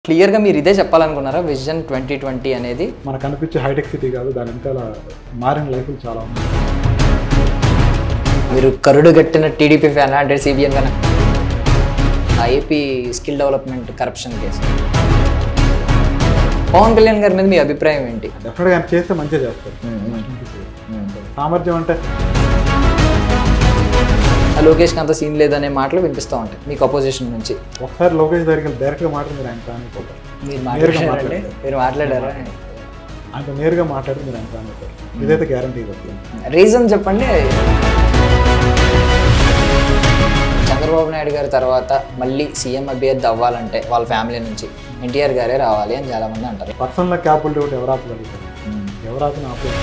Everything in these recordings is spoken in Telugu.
క్లియర్‌గా మీరు ఇదే చెప్పాలనుకున్నారా? విజన్ 2020 అనేది మనకు అనిపించే హైటెక్ సిటీ కాదు, దాని వెనకాల మారిన లైఫ్లు చాలా ఉన్నాయి. మీరు కరుడు గట్టిన టీడీపీ ఫ్యాన్ అంటే సిబిఎన్ గాన AP skill development corruption case. Pawan Kalyan గారి మీద మీ అభిప్రాయం ఏంటి? డెఫినెట్గా ఆయన చేస్తే మంచిగా చేస్తారు. సామర్థ్యం అంటే లోకేష్కి అంత సీన్ లేదనే మాటలు వినిపిస్తూ ఉంటాయి మీకు అపోజిషన్ నుంచి. ఒకసారి లోకేష్ దగ్గరికి డైరెక్ట్గా మాట్లాడి మీరు ఆయన కానిపోతారు. మీరు మాట్లాడారా? ఆయనతో నేరుగా మాట్లాడి మీరు ఆయన కానిపోతారు. ఇదైతే గ్యారంటీ వస్తుంది. రీజన్ చెప్పండి. చంద్రబాబు నాయుడు గారి తర్వాత మళ్ళీ సీఎం అభ్యర్థి అవ్వాలంటే వాళ్ళ ఫ్యామిలీ నుంచి ఎన్టీఆర్ గారే రావాలి అని చాలామంది అంటారు. పర్సనల్ క్యాపిటల్ ఒకటి ఎవరు ఆపగలుగుతారు? ఎవరు ఆపిన ఆపలేదు.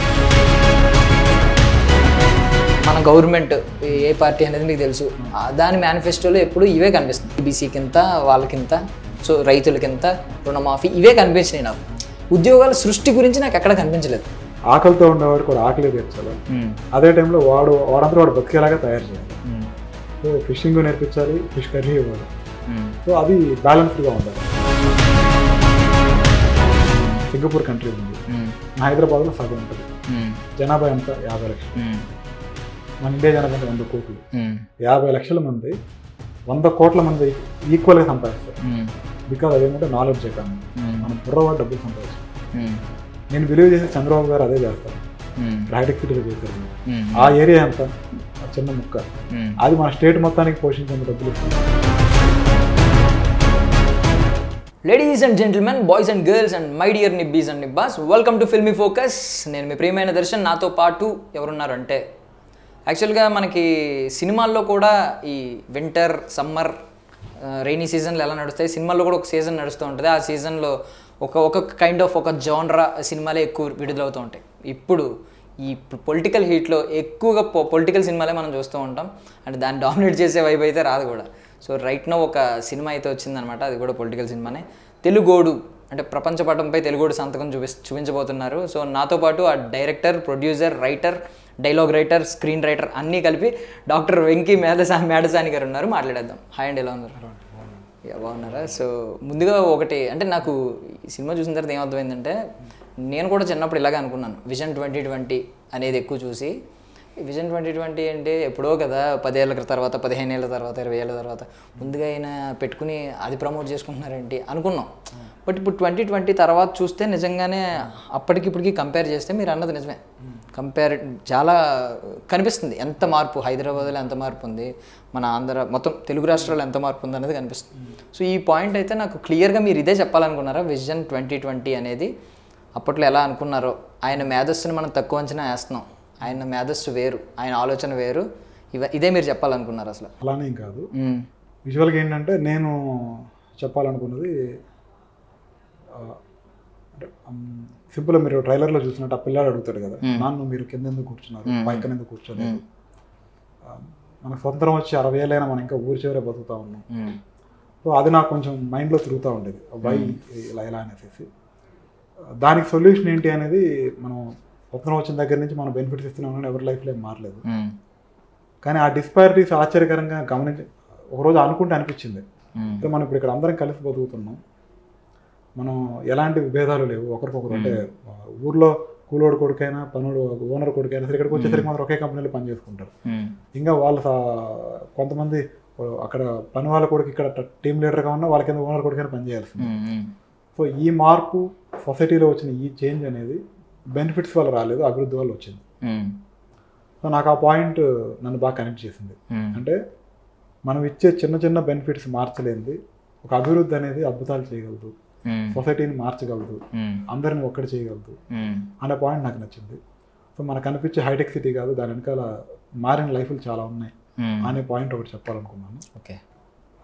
మన గవర్నమెంట్ ఏ పార్టీ అనేది మీకు తెలుసు. దాని మేనిఫెస్టోలో ఎప్పుడు ఇవే కనిపిస్తుంది. బీసీకింత వాళ్ళకింత, సో రైతులకింత, రుణమాఫీ, ఇవే కనిపించినాయి నాకు. ఉద్యోగాల సృష్టి గురించి నాకు ఎక్కడ కనిపించలేదు. ఆకలితో ఉండేవాడు కూడా ఆకలి తీర్చాలి. అదే టైంలో వాడంతా వాడు బతికేలాగా తయారు చేయాలి. సో ఫిషింగ్ నేర్పించాలి, ఫిష్ కర్రీ ఇవ్వాలి. సో అది బ్యాలెన్స్డ్గా ఉండాలి. సింగపూర్ కంట్రీ ఉంది, హైదరాబాద్లో సగం ఉంటుంది. జనాభా ఎంత? 50 లక్షలు. మన ఇండియా జనాభా 100 కోట్లు. 50 లక్షల మంది 100 కోట్ల మంది ఈక్వల్గా సంపాదిస్తారు. బికాజ్ అదేంటంటే నాలెడ్జ్ ఎకానమీ. మనం బుర్రవాడు డబ్బులు సంపాదిస్తాం. నేను బిలీవ్ చేసి చంద్రబాబు గారు అదే చేస్తారు. హైటెక్ సిటీలో చేశారు. ఆ ఏరియా ఎంత? చిన్న ముక్క. అది మన స్టేట్ మొత్తానికి పోషించిన డబ్బులు. Ladies and gentlemen, boys and girls and my dear nibbies and nibbas, welcome to Filmy Focus. నేను మీ ప్రియమైన దర్శన్. నాతో పాటు ఎవరున్నారంటే, యాక్చువల్గా మనకి సినిమాల్లో కూడా ఈ వింటర్, సమ్మర్, రైనీ సీజన్లు ఎలా నడుస్తాయి, సినిమాల్లో కూడా ఒక సీజన్ నడుస్తూ ఉంటుంది. ఆ సీజన్లో ఒక కైండ్ ఆఫ్ ఒక జానరా సినిమాలే ఎక్కువ విడుదలవుతూ ఉంటాయి. ఇప్పుడు ఈ పొలిటికల్ హీట్లో ఎక్కువగా పొలిటికల్ సినిమాలే మనం చూస్తూ ఉంటాం. అంటే దాన్ని డామినేట్ చేసే వైపు అయితే రాదు కూడా. సో రైట్ నో ఒక సినిమా అయితే వచ్చిందనమాట. అది కూడా పొలిటికల్ సినిమానే. తెలుగోడు అంటే ప్రపంచ పటంపై తెలుగోడు సంతకం చూపించబోతున్నారు. సో నాతో పాటు ఆ director, producer, writer, dialogue writer, screen writer అన్నీ కలిపి డాక్టర్ వెంకీ మేడసాని గారు ఉన్నారు. మాట్లాడేద్దాం. హాయ్ అండి, ఎలా ఉన్నారు? బాగున్నారా? సో ముందుగా ఒకటి అంటే నాకు ఈ సినిమా చూసిన తర్వాత ఏమర్థమైందంటే, నేను కూడా చిన్నప్పుడు ఇలాగే అనుకున్నాను. విజన్ 2020 అనేది ఎక్కువ చూసి, విజన్ 2020 అంటే ఎప్పుడో కదా, 10 ఏళ్ళ తర్వాత, 15 ఏళ్ళ తర్వాత, 20 ఏళ్ళ తర్వాత ముందుగా ఆయన పెట్టుకుని అది ప్రమోట్ చేసుకుంటున్నారేంటి అనుకున్నాం. బట్ ఇప్పుడు 2020 తర్వాత చూస్తే నిజంగానే అప్పటికిప్పటికి కంపేర్ చేస్తే మీరు అన్నది నిజమే. చాలా కనిపిస్తుంది ఎంత మార్పు. హైదరాబాద్లో ఎంత మార్పు ఉంది, మన ఆంధ్ర మొత్తం తెలుగు రాష్ట్రాల్లో ఎంత మార్పు ఉంది అనేది కనిపిస్తుంది. సో ఈ పాయింట్ అయితే నాకు క్లియర్గా మీరు ఇదే చెప్పాలనుకున్నారా? విజన్ 2020 అనేది అప్పట్లో ఎలా అనుకున్నారో, ఆయన మేధస్సుని మనం తక్కువ అంచనా వేస్తున్నాం. ఆయన మేధస్సు వేరు, ఆయన ఆలోచన వేరు, ఇదే మీరు చెప్పాలనుకున్నారు అసలు? అలానే కాదు. విజువల్గా ఏంటంటే నేను చెప్పాలనుకున్నది అంటే సింపుల్గా మీరు ట్రైలర్లో చూసినట్టు ఆ పిల్లాడు అడుగుతాడు కదా, నాన్న మీరు కింద ఎందుకు కూర్చున్నారు, పైకన ఎందుకు కూర్చోలేదు. మనకు స్వతంత్రం వచ్చి 60 ఏళ్ళైనా మనం ఇంకా ఊరి చివరే బతుకుతా ఉన్నాం. సో అది నాకు కొంచెం మైండ్లో తిరుగుతూ ఉండేది, వై ఇలా అనేసి. దానికి సొల్యూషన్ ఏంటి అనేది, మనం స్వతంత్రం వచ్చిన దగ్గర నుంచి మనం బెనిఫిట్స్ ఇస్తున్నాం కానీ ఎవరి లైఫ్లో ఏం మారలేదు. కానీ ఆ డిస్పారిటీస్ ఆశ్చర్యకరంగా ఒకరోజు అనుకుంటే అనిపించింది, మనం ఇప్పుడు ఇక్కడ అందరం కలిసి బతుకుతున్నాం, మనం ఎలాంటి విభేదాలు లేవు ఒకరికొకరు. అంటే ఊర్లో కూలోడు కొడుకైనా, పనుడు ఓనర్ కొడుకైనా సరే ఇక్కడికి వచ్చేసరికి మాత్రం ఒకే కంపెనీలో పని చేసుకుంటారు. ఇంకా వాళ్ళు కొంతమంది అక్కడ పని వాళ్ళ కొడుకు ఇక్కడ టీమ్ లీడర్గా ఉన్నా వాళ్ళ కింద ఓనర్ కొడుకైనా పని చేయాల్సింది. సో ఈ మార్పు సొసైటీలో వచ్చిన ఈ చేంజ్ అనేది బెనిఫిట్స్ వల్ల రాలేదు, అభివృద్ధి వల్ల వచ్చింది. సో నాకు ఆ పాయింట్ నన్ను బాగా కనెక్ట్ చేసింది. అంటే మనం ఇచ్చే చిన్న చిన్న బెనిఫిట్స్ మార్చలేనిది ఒక అభివృద్ధి అనేది అద్భుతాలు చేయగలదు, సొసైటీని మార్చగలదు, అందరిని ఒక్కటి చేయగలదు అనే పాయింట్ నాకు నచ్చింది. సో మనకు అనిపించే హైటెక్ సిటీ కాదు, దాని వెనకాల మారిన లైఫ్లు చాలా ఉన్నాయి అనే పాయింట్ ఒకటి చెప్పాలనుకున్నాను. ఓకే.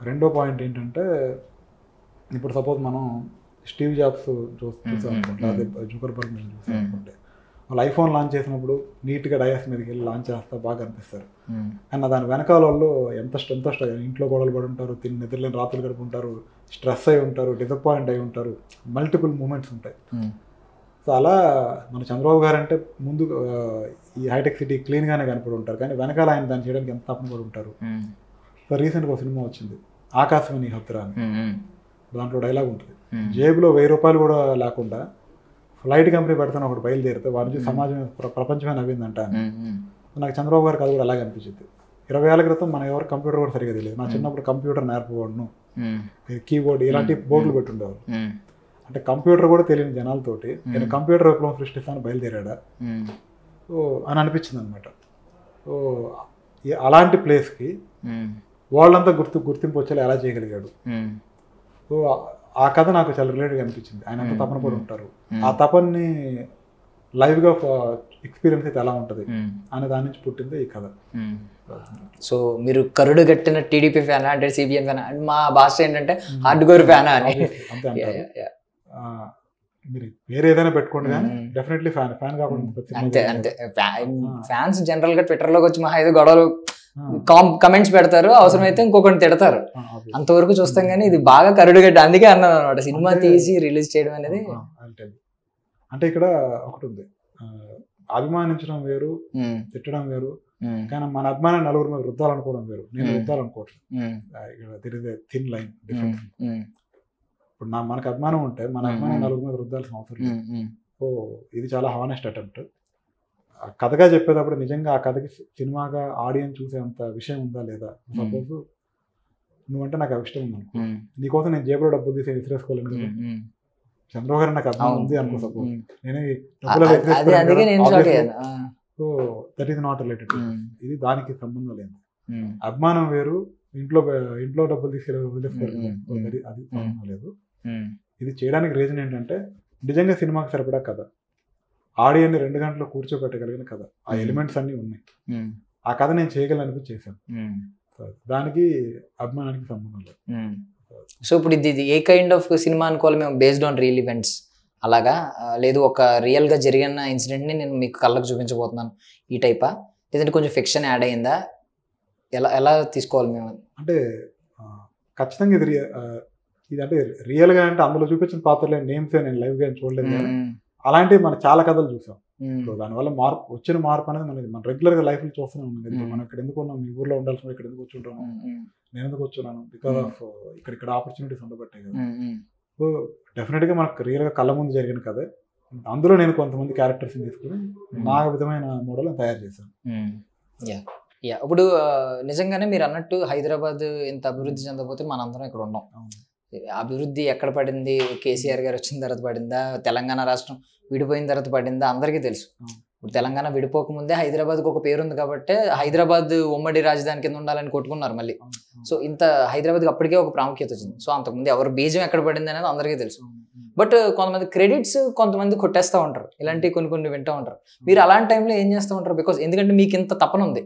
రెండో పాయింట్ ఏంటంటే, ఇప్పుడు సపోజ్ మనం స్టీవ్ జాబ్స్ చూసాం అనుకుంటే, అదే జుకర్బర్గ్ చూసాం అనుకుంటే, వాళ్ళు ఐఫోన్ లాంచ్ చేసినప్పుడు నీట్గా డయాస్ మీదకి వెళ్ళి లాంచ్ చేస్తా బాగా అనిపిస్తారు. కానీ దాని వెనకాల వాళ్ళు ఎంత ఇంట్లో గొడవలు పడి ఉంటారు, నిద్రలేని రాత్రులు గడుపుంటారు, స్ట్రెస్ అయి ఉంటారు, డిసప్పాయింట్ అయి ఉంటారు, మల్టిపుల్ మూమెంట్స్ ఉంటాయి. సో అలా మన చంద్రబాబు గారు అంటే ముందు ఈ హైటెక్ సిటీ క్లీన్గానే కనపడి ఉంటారు, కానీ వెనకాల ఆయన దాన్ని చేయడానికి ఎంత తప్పని పడి ఉంటారు. సో రీసెంట్గా ఒక సినిమా వచ్చింది, ఆకాశవాణి హత్తురా అని. దాంట్లో డైలాగ్ ఉంటుంది, జేబులో 1000 రూపాయలు కూడా లేకుండా ఫ్లైట్ కంపెనీ పెడతాను ఒకటి బయలుదేరితే వారి నుంచి సమాజం ప్రపంచమే నవ్విందంట అని. నాకు చంద్రబాబు గారికి అది కూడా అలాగే అనిపించింది. 20 ఏళ్ల క్రితం మన ఎవరు కంప్యూటర్ కూడా సరిగా తెలియదు. నా చిన్నప్పుడు కంప్యూటర్ నేర్పబడును, కీబోర్డ్ ఇలాంటి బోర్డులు పెట్టుండేవారు. అంటే కంప్యూటర్ కూడా తెలియని జనాలతోటి నేను కంప్యూటర్ విప్లవం సృష్టిస్తాను బయలుదేరాడా సో అని అనిపించింది అనమాట. సో అలాంటి ప్లేస్కి వాళ్ళంతా గుర్తింపు వచ్చేలా ఎలా చేయగలిగాడు. సో ఆ కథ నాకు చాలా రిలేటెడ్గా అనిపించింది. ఆయన అంత తపన పడి ఉంటారు, ఆ తపన్ని లైవ్గా ఎక్స్పీరియన్స్ అయితే ఎలా ఉంటుంది అనే దాని నుంచి పుట్టింది ఈ కథ. సో మీరు కరుడు గట్టిన టీడీపీ ఫ్యానా అంటే సిపిఎం ఫ్యానా? మా భాష ఏంటంటే హార్డ్ కోర్ ఫ్యానా అని. అంతే అంటారు. మీరు వేరే ఏదైనా పెట్టుకోండి కానీ డెఫినెట్లీ ఫ్యాన్ కాకుండా అంతే అంతే. ఫ్యాన్స్ జనరల్ గా ట్విట్టర్ లోకి వచ్చి మహా ఐదు గొడవలు కమెంట్స్ పెడతారు, అవసరమైతే ఇంకొకటి తిడతారు, అంతవరకు చూస్తాం. కానీ ఇది బాగా కరుడుగడ్డ, అందుకే అన్నాను అనమాట సినిమా తీసి రిలీజ్ చేయడం అనేది. అంటే ఇక్కడ ఒకటి ఉంది, అభిమానించడం వేరు, తిట్టడం వేరు. కానీ మన అభిమానం నలుగురు మీద రుద్దాలనుకోవడం వేరు. నేను రుద్దాలనుకోవట్లేదు, థిన్ లైన్ డిఫరెన్స్. ఇప్పుడు మనకు అభిమానం ఉంటే మన అభిమానం నలుగురు మీద రుద్దాల్సిన అవసరం లేదు. సో ఇది చాలా హానెస్ట్ అటెంప్ట్. కథగా చెప్పేటప్పుడు నిజంగా ఆ కథకి సినిమాగా ఆడియన్స్ చూసేంత విషయం ఉందా లేదా. సపోజ్ నువ్వంటే నాకు ఇష్టం ఉంది అనుకో, నీకోసం నేను జేబులో డబ్బులు తీసి విసిరేసుకోలేను కదా. చంద్రబాబు గారు నాకు అభిమానం ఉంది అనుకో, సపోజ్ నేను so that is not related. ఇది దానికి సంబంధం లేదు. అభిమానం వేరు, ఇంట్లో డబ్బులు తీసుకెళ్ళి వదిలేస్తారు, అది సంబంధం లేదు. ఇది చేయడానికి రీజన్ ఏంటంటే నిజంగా సినిమాకి సరిపడా కథ, ఆడియన్ని 2 గంటలు కూర్చోబెట్టగలిగిన కథ, ఆ ఎలిమెంట్స్ అన్నీ ఉన్నాయి. ఆ కథ నేను చేయగలను చేశాను. దానికి అభిమానానికి సంబంధం లేదు. సో ఇప్పుడు ఇది ఏ కైండ్ ఆఫ్ సినిమా అనుకోవాలి మేము? బేస్డ్ ఆన్ రియల్ ఈవెంట్స్ అలాగా, లేదు ఒక రియల్గా జరిగిన ఇన్సిడెంట్ని నేను మీకు కళ్ళకు చూపించబోతున్నాను ఈ టైపా, లేదంటే కొంచెం ఫిక్షన్ యాడ్ అయ్యిందా, ఎలా తీసుకోవాలి మేము? అంటే ఖచ్చితంగా ఇది అంటే రియల్గా అంటే అందులో చూపించిన పాత్రలే నేమ్స్ నేను లైవ్గా చూడలేదు, కానీ అలాంటివి మనం చాలా కథలు చూసాం. సో దానివల్ల వచ్చిన మార్పు అనేది మన రెగ్యులర్గా లైఫ్లో చూస్తూనే ఉన్నాం. మనం ఇక్కడ ఎందుకు ఉన్నాం, మీ ఊర్లో ఉండాల్సిన ఇక్కడ ఎందుకు వచ్చుంటాను, నేను ఎందుకు వచ్చున్నాను, బికాస్ ఆఫ్ ఇక్కడ ఆపర్చునిటీస్ ఉండబట్టాయి కదా. సో డెఫినెట్గా మనకు రియల్గా కళ్ళ ముందు జరిగిన కథే. అందులో నేను కొంతమంది క్యారెక్టర్స్ని తీసుకుని నా విధమైన మోడల్ తయారు చేశాను. ఇప్పుడు నిజంగానే మీరు అన్నట్టు హైదరాబాద్ ఎంత అభివృద్ధి చెందకపోతే మనందరం ఇక్కడ ఉన్నాం. అభివృద్ధి ఎక్కడ పడింది, కేసీఆర్ గారు వచ్చిన తర్వాత పడిందా, తెలంగాణ రాష్ట్రం విడిపోయిన తర్వాత పడిందా, అందరికీ తెలుసు. ఇప్పుడు తెలంగాణ విడిపోకముందే హైదరాబాద్కి ఒక పేరు ఉంది కాబట్టి హైదరాబాద్ ఉమ్మడి రాజధాని కింద ఉండాలని కొట్టుకున్నారు మళ్ళీ. సో ఇంత హైదరాబాద్కి అప్పటికే ఒక ప్రాముఖ్యత వచ్చింది. సో అంతకుముందు ఎవరు బీజం ఎక్కడ పడింది అనేది అందరికీ తెలుసు. బట్ కొంతమంది క్రెడిట్స్ కొంతమంది కొట్టేస్తూ ఉంటారు, ఇలాంటివి కొన్ని వింటూ ఉంటారు. మీరు అలాంటి టైంలో ఏం చేస్తూ ఉంటారు? బికాస్ ఎందుకంటే మీకు ఇంత తపన ఉంది,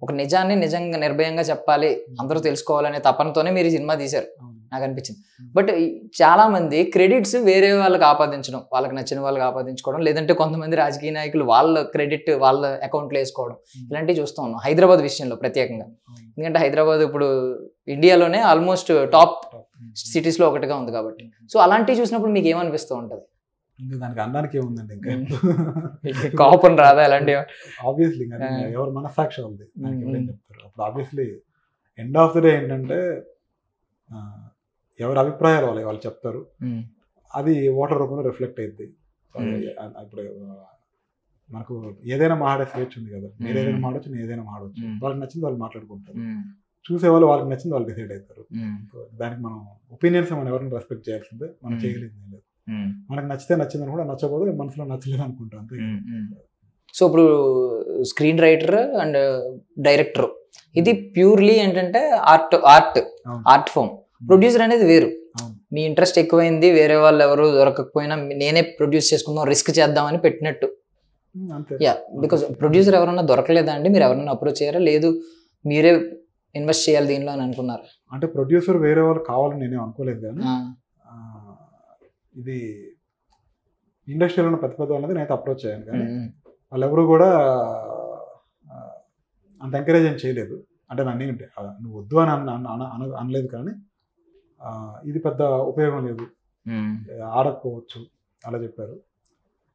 ఒక నిజాన్ని నిజంగా నిర్భయంగా చెప్పాలి, అందరూ తెలుసుకోవాలనే తపనతోనే మీరు సినిమా తీశారు నాకు అనిపించింది. బట్ చాలా మంది క్రెడిట్స్ వేరే వాళ్ళకి ఆపాదించడం, వాళ్ళకి నచ్చిన వాళ్ళకి ఆపాదించుకోవడం, లేదంటే కొంతమంది రాజకీయ నాయకులు వాళ్ళ క్రెడిట్ వాళ్ళ అకౌంట్లో వేసుకోవడం, ఇలాంటివి చూస్తూ ఉన్నాం హైదరాబాద్ విషయంలో ప్రత్యేకంగా. ఎందుకంటే హైదరాబాద్ ఇప్పుడు ఇండియాలోనే ఆల్మోస్ట్ టాప్ సిటీస్లో ఒకటిగా ఉంది కాబట్టి. సో అలాంటివి చూసినప్పుడు మీకు ఏమనిపిస్తూ ఉంటుంది? ఇంకా దానికి అనడానికి ఏముందండి, ఇంకా కోపం రాదా? అలాంటివి ఆబ్వియస్లీ ఎవరు మనస్సాక్షి ఉంది చెప్తారు. అప్పుడు obviously end of the day ఏంటంటే ఎవరి అభిప్రాయాలు వాళ్ళు చెప్తారు, అది ఓటర్ రూపంలో రిఫ్లెక్ట్ అయ్యింది. ఇప్పుడు మనకు ఏదైనా మాట్లాడే స్వేచ్ఛ ఉంది కదా, మీరు ఏదైనా మాడవచ్చు, నేను ఏదైనా మాడవచ్చు, వాళ్ళకి నచ్చింది వాళ్ళు మాట్లాడుకుంటారు, చూసేవాళ్ళు వాళ్ళకి నచ్చింది వాళ్ళు డిసైడ్ అవుతారు. దానికి మనం ఒపీనియన్స్ మనం ఎవరిని రెస్పెక్ట్ చేయాల్సిందే, మనం చేయగలిగింది లేదు. మనకు నచ్చితే నచ్చిందని కూడా, నచ్చకపోతే మనసులో నచ్చలేదు అనుకుంటాం అంతే. సో ఇప్పుడు స్క్రీన్ రైటర్ అండ్ డైరెక్టర్ ఇది ప్యూర్లీ ఏంటంటే ఆర్ట్ ఫామ్. ప్రొడ్యూసర్ అనేది వేరు. మీ ఇంట్రెస్ట్ ఎక్కువైంది, వేరే వాళ్ళు ఎవరు దొరకకపోయినా నేనే ప్రొడ్యూస్ చేసుకుందాం, రిస్క్ చేద్దామని పెట్టినట్టు. యా, బికాస్ ప్రొడ్యూసర్ ఎవరన్నా దొరకలేదా అండి? మీరు ఎవరన్నా అప్రోచ్ చేయారా, లేదు మీరే ఇన్వెస్ట్ చేయాలి దీనిలో అని అనుకున్నారు? అంటే ప్రొడ్యూసర్ వేరే వాళ్ళు కావాలని నేనే అనుకోలేదు, కానీ ఇది ఇండస్ట్రీలో ఉన్న పెద్ద వాళ్ళది నేనైతే అప్రోచ్ అయ్యాను, కానీ వాళ్ళు ఎవరు కూడా అంత ఎంకరేజ్ ఏం చేయలేదు. అంటే నన్ను నువ్వు వద్దు అని అనలేదు, కానీ ఇది పెద్ద ఉపయోగం లేదు, ఆడకపోవచ్చు అలా చెప్పారు.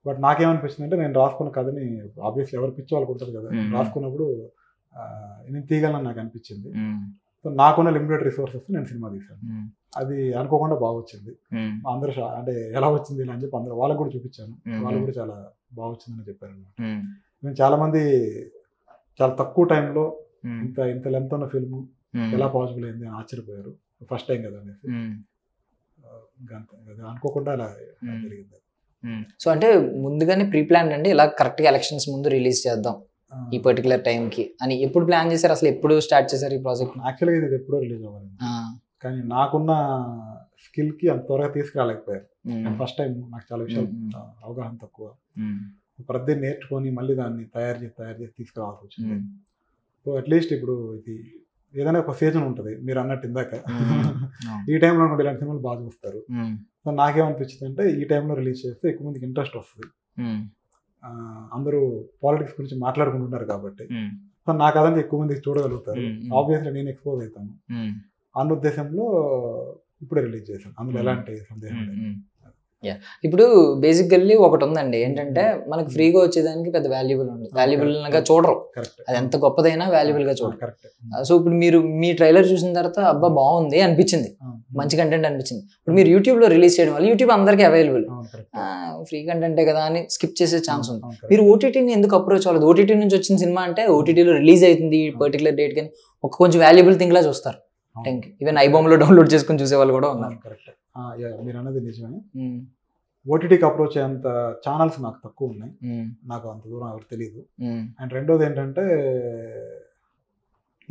బట్ నాకేమనిపించింది అంటే, నేను రాసుకున్న కథని ఆబ్వియస్లీ ఎవరు పిచ్చి వాళ్ళకు ఉంటుంది కదా, రాసుకున్నప్పుడు నేను తీయగలను నాకు అనిపించింది. సో నాకున్న లిమిటెడ్ రిసోర్సెస్ నేను సినిమా తీశాను. అది అనుకోకుండా బాగా వచ్చింది. అందరూ అంటే ఎలా వచ్చింది అని చెప్పి అందరూ వాళ్ళకు కూడా చూపించాను. వాళ్ళు కూడా చాలా బాగా వచ్చిందని చెప్పారు అనమాట. నేను చాలా మంది చాలా తక్కువ టైంలో ఇంత లెంత్ ఉన్న ఫిల్మ్ ఎలా పాసిబుల్ అయింది అని ఆశ్చర్యపోయారు. ఫస్ట్ టైం కదా అనేసి అనుకోకుండా అలా జరిగింది. సో అంటే ముందుగానే ప్రీ ప్లాన్ అండి, ఇలా కరెక్ట్గా ఎలక్షన్స్ ముందు రిలీజ్ చేద్దాం ఈ పర్టికులర్ టైంకి అని ఎప్పుడు ప్లాన్ చేశారు? అసలు ఎప్పుడు స్టార్ట్ చేశారు ఈ ప్రాజెక్ట్? యాక్చువల్గా ఇది ఎప్పుడో రిలీజ్ అవ్వాలి, కానీ నాకున్న స్కిల్కి అంత త్వరగా తీసుకురాలేకపోయారు. ఫస్ట్ టైం నాకు చాలా విషయాలు అవగాహన తక్కువ. ప్రతి నేర్చుకొని మళ్ళీ దాన్ని తయారు చేసి తీసుకురావాల్సి వచ్చింది. సో అట్లీస్ట్ ఇప్పుడు ఇది ఏదైనా ఒక సీజన్ ఉంటుంది మీరు అన్నట్టు ఇందాక, ఈ టైంలో కూడా ఇలాంటి సినిమాలు బాగా చూస్తారు. సో నాకేమనిపించింది అంటే ఈ టైంలో రిలీజ్ చేస్తే ఎక్కువ మందికి ఇంట్రెస్ట్ వస్తుంది. అందరూ పాలిటిక్స్ గురించి మాట్లాడుకుంటున్నారు కాబట్టి సో నాకు అదంతా ఎక్కువ మందికి చూడగలుగుతారు. ఆబ్వియస్లీ నేను ఎక్స్పోజ్ అవుతాను అన్న ఉద్దేశంలో ఇప్పుడే రిలీజ్ చేశాను. అందులో ఎలాంటి సందేహం లేదు. ఇప్పుడు బేసికల్లీ ఒకటి ఉందండి, ఏంటంటే మనకి ఫ్రీగా వచ్చేదానికి పెద్ద వాల్యుబుల్ ఉండదు, వాల్యుబుల్ గా చూడరు. అది ఎంత గొప్పదైనా వాల్యుబుల్ గా చూడరు. సో ఇప్పుడు మీరు మీ ట్రైలర్ చూసిన తర్వాత అబ్బా బాగుంది అనిపించింది, మంచి కంటెంట్ అనిపించింది. ఇప్పుడు మీరు యూట్యూబ్ లో రిలీజ్ చేయడం వల్ల యూట్యూబ్ అందరికీ అవైలబుల్, ఫ్రీ కంటెంటే కదా అని స్కిప్ చేసే ఛాన్స్ ఉంది. మీరు ఓటీటీని ఎందుకు అప్రోచ్ అవ్వలేదు? ఓటీటీ నుంచి వచ్చిన సినిమా అంటే ఓటీటీలో రిలీజ్ అవుతుంది పర్టికులర్ డేట్ కానీ ఒక కొంచెం వాల్యుబుల్ థింగ్ లా చూస్తారు. ఈవెన్ ఐబామ్ లో డౌన్లోడ్ చేసుకుని చూసే వాళ్ళు కూడా ఉన్నారు. మీరు అన్నది నిజమే. ఓటీటీకి అప్రోచ్ అయ్యేంత ఛానల్స్ నాకు తక్కువ ఉన్నాయి, నాకు అంత దూరం ఎవరు తెలియదు. అండ్ రెండోది ఏంటంటే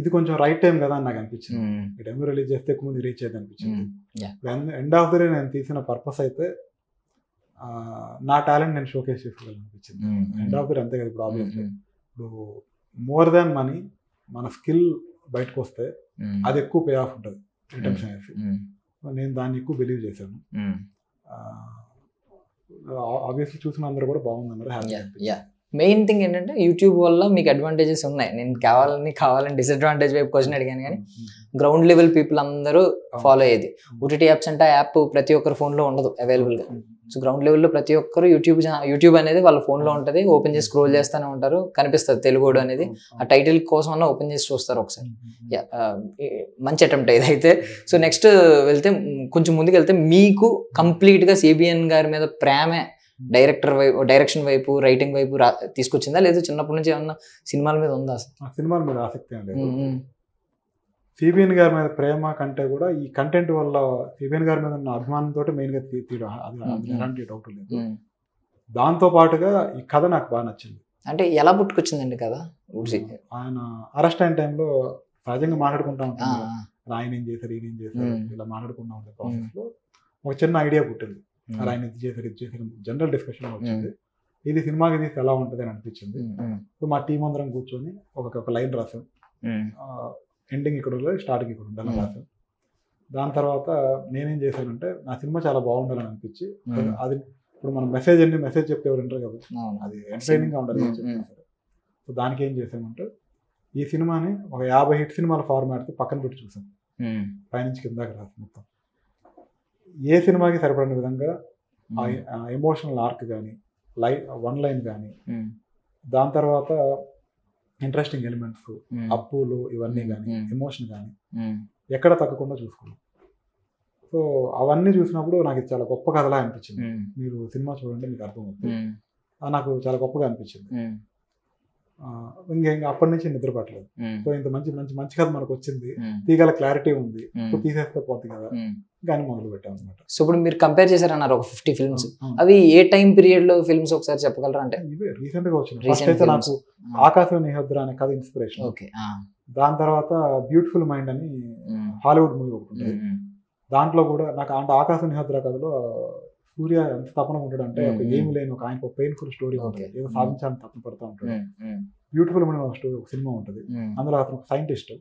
ఇది కొంచెం రైట్ టైం కదా అని నాకు అనిపించింది. ఈ టైంలో రిలీజ్ చేస్తే ఎక్కువ మంది రీచ్ అయ్యేది అనిపించింది. ఎండ్ ఆఫ్ ద డే నేను తీసిన పర్పస్ అయితే నా టాలెంట్ నేను షోకేస్ చేసుకోవాలనిపించింది. ఎండ్ ఆఫ్ ద డే అంతే కదా. ఇప్పుడు ఆబ్వియస్లీ ఇప్పుడు మోర్ దాన్ మనీ మన స్కిల్ బయటకు వస్తే అది ఎక్కువ పే ఆఫ్ ఉంటుంది రిటర్న్స్ అనేసి. నేను దాన్ని ఎక్కువ బిలీవ్ చేశాను. ఆబ్వియస్లీ చూసిన అందరూ కూడా బాగుందన్నారు. మెయిన్ థింగ్ ఏంటంటే యూట్యూబ్ వల్ల మీకు అడ్వాంటేజెస్ ఉన్నాయి. నేను కావాలని డిసడ్వాంటేజ్ వైపు క్వశ్చన్ అడిగాను, కానీ గ్రౌండ్ లెవెల్ పీపుల్ అందరూ ఫాలో అయ్యేది. ఓటీటీ యాప్స్ అంటే ఆ యాప్ ప్రతి ఒక్కరి ఫోన్లో ఉండదు అవైలబుల్గా. సో గ్రౌండ్ లెవెల్లో ప్రతి ఒక్కరు యూట్యూబ్ అనేది వాళ్ళ ఫోన్లో ఉంటుంది, ఓపెన్ చేసి స్క్రోల్ చేస్తూనే ఉంటారు, కనిపిస్తుంది తెలుగుడు అనేది. ఆ టైటిల్ కోసం అన్న ఓపెన్ చేసి చూస్తారు ఒకసారి. మంచి అటెంప్ట్ ఇదైతే. సో నెక్స్ట్ వెళ్తే కొంచెం ముందుకు వెళ్తే మీకు కంప్లీట్గా సిబిఎన్ గారి మీద ప్రేమే డైరెక్షన్ వైపు రైటింగ్ వైపు తీసుకొచ్చిందా, లేదు చిన్నప్పటి నుంచి ఏమన్నా సినిమాల మీద ఉందా? సినిమాల మీద ఆసక్తి ఏం లేదు. సిబిఎన్ గారి మీద ప్రేమ కంటే కూడా ఈ కంటెంట్ వల్ల సిబిఎన్ గారి మీద ఉన్న అభిమానంతో మెయిన్గా తీయడం, అది ఎలాంటి డౌట్ లేదు. దాంతో పాటుగా ఈ కథ నాకు బాగా నచ్చింది. అంటే ఎలా పుట్టుకొచ్చిందండి కథ? ఆయన అరెస్ట్ అయిన టైంలో సహజంగా మాట్లాడుకుంటా ఉంటాం, ఆయన ఏం చేశారు ఈయన ఏం చేశారు ఇలా మాట్లాడుకుంటా ఉండే ప్రాసెస్లో ఒక చిన్న ఐడియా పుట్టింది. ఆయన ఇది చేశారు జనరల్ డిస్కషన్ వచ్చింది. ఇది సినిమాకి తీసి ఎలా ఉంటుంది అని అనిపించింది. సో మా టీం అందరం కూర్చొని ఒక లైన్ రాసాం. ఎండింగ్ ఇక్కడ ఉండాలి, స్టార్టింగ్ ఇక్కడ ఉండాలి రాసాం. దాని తర్వాత నేనేం చేశానంటే నా సినిమా చాలా బాగుండాలని అనిపించి, అది ఇప్పుడు మనం మెసేజ్ చెప్తే ఎవరు వింటారు కదా, అది ఎంటర్టైనింగ్గా ఉండాలి చెప్పారు. సో దానికి ఏం చేసామంటే ఈ సినిమాని ఒక 50 హిట్ సినిమాల ఫార్మాట్ పక్కన పెట్టి చూసాం. పైనుంచి కిందాక రాసి మొత్తం ఏ సినిమాకి సరిపడిన విధంగా ఎమోషనల్ ఆర్క్ కానీ వన్ లైన్ కానీ, దాని తర్వాత ఇంట్రెస్టింగ్ ఎలిమెంట్స్ అప్పులు ఇవన్నీ కానీ ఎమోషన్ కానీ ఎక్కడ తగ్గకుండా చూసుకున్నాం. సో అవన్నీ చూసినప్పుడు నాకు ఇది చాలా గొప్ప కథలా అనిపించింది. మీరు సినిమా చూడండి మీకు అర్థమవుతుంది. నాకు చాలా గొప్పగా అనిపించింది. ఇంకా అప్పటి నుంచి నిద్ర పట్టలేదు. సో ఇంత మంచి కథ మనకు వచ్చింది, తీగల క్లారిటీ ఉంది, సో తీసేస్తే పోతుంది కదా కానీ మొదలు పెట్టాం అనమాట. సో ఇప్పుడు మీరు కంపేర్ చేశారన్నారు ఒక 50 ఫిల్మ్స్, అవి ఏ టైం పీరియడ్ లో ఫిల్మ్స్ ఒకసారి చెప్పగలరా? అంటే ఇవే రీసెంట్ గా వచ్చింది. ఫస్ట్ అయితే నాకు ఆకాశం నిహద్ర అనే కథ ఇన్స్పిరేషన్. దాని తర్వాత బ్యూటిఫుల్ మైండ్ అని హాలీవుడ్ మూవీ ఒకటి ఉంటుంది. దాంట్లో కూడా నాకు అంటే ఆకాశం నిహద్ర కథలో సూర్య ఎంత తపన ఉంటాడు అంటే ఒక ఏమి లేని ఒక ఆయనకు పెయిన్ఫుల్ స్టోరీ ఉంటుంది, ఏదో సాధించాలని తపన పడుతూ ఉంటాడు. బ్యూటిఫుల్ మైండ్ ఒక సినిమా ఉంటుంది, అందులో అతను ఒక సైంటిస్ట్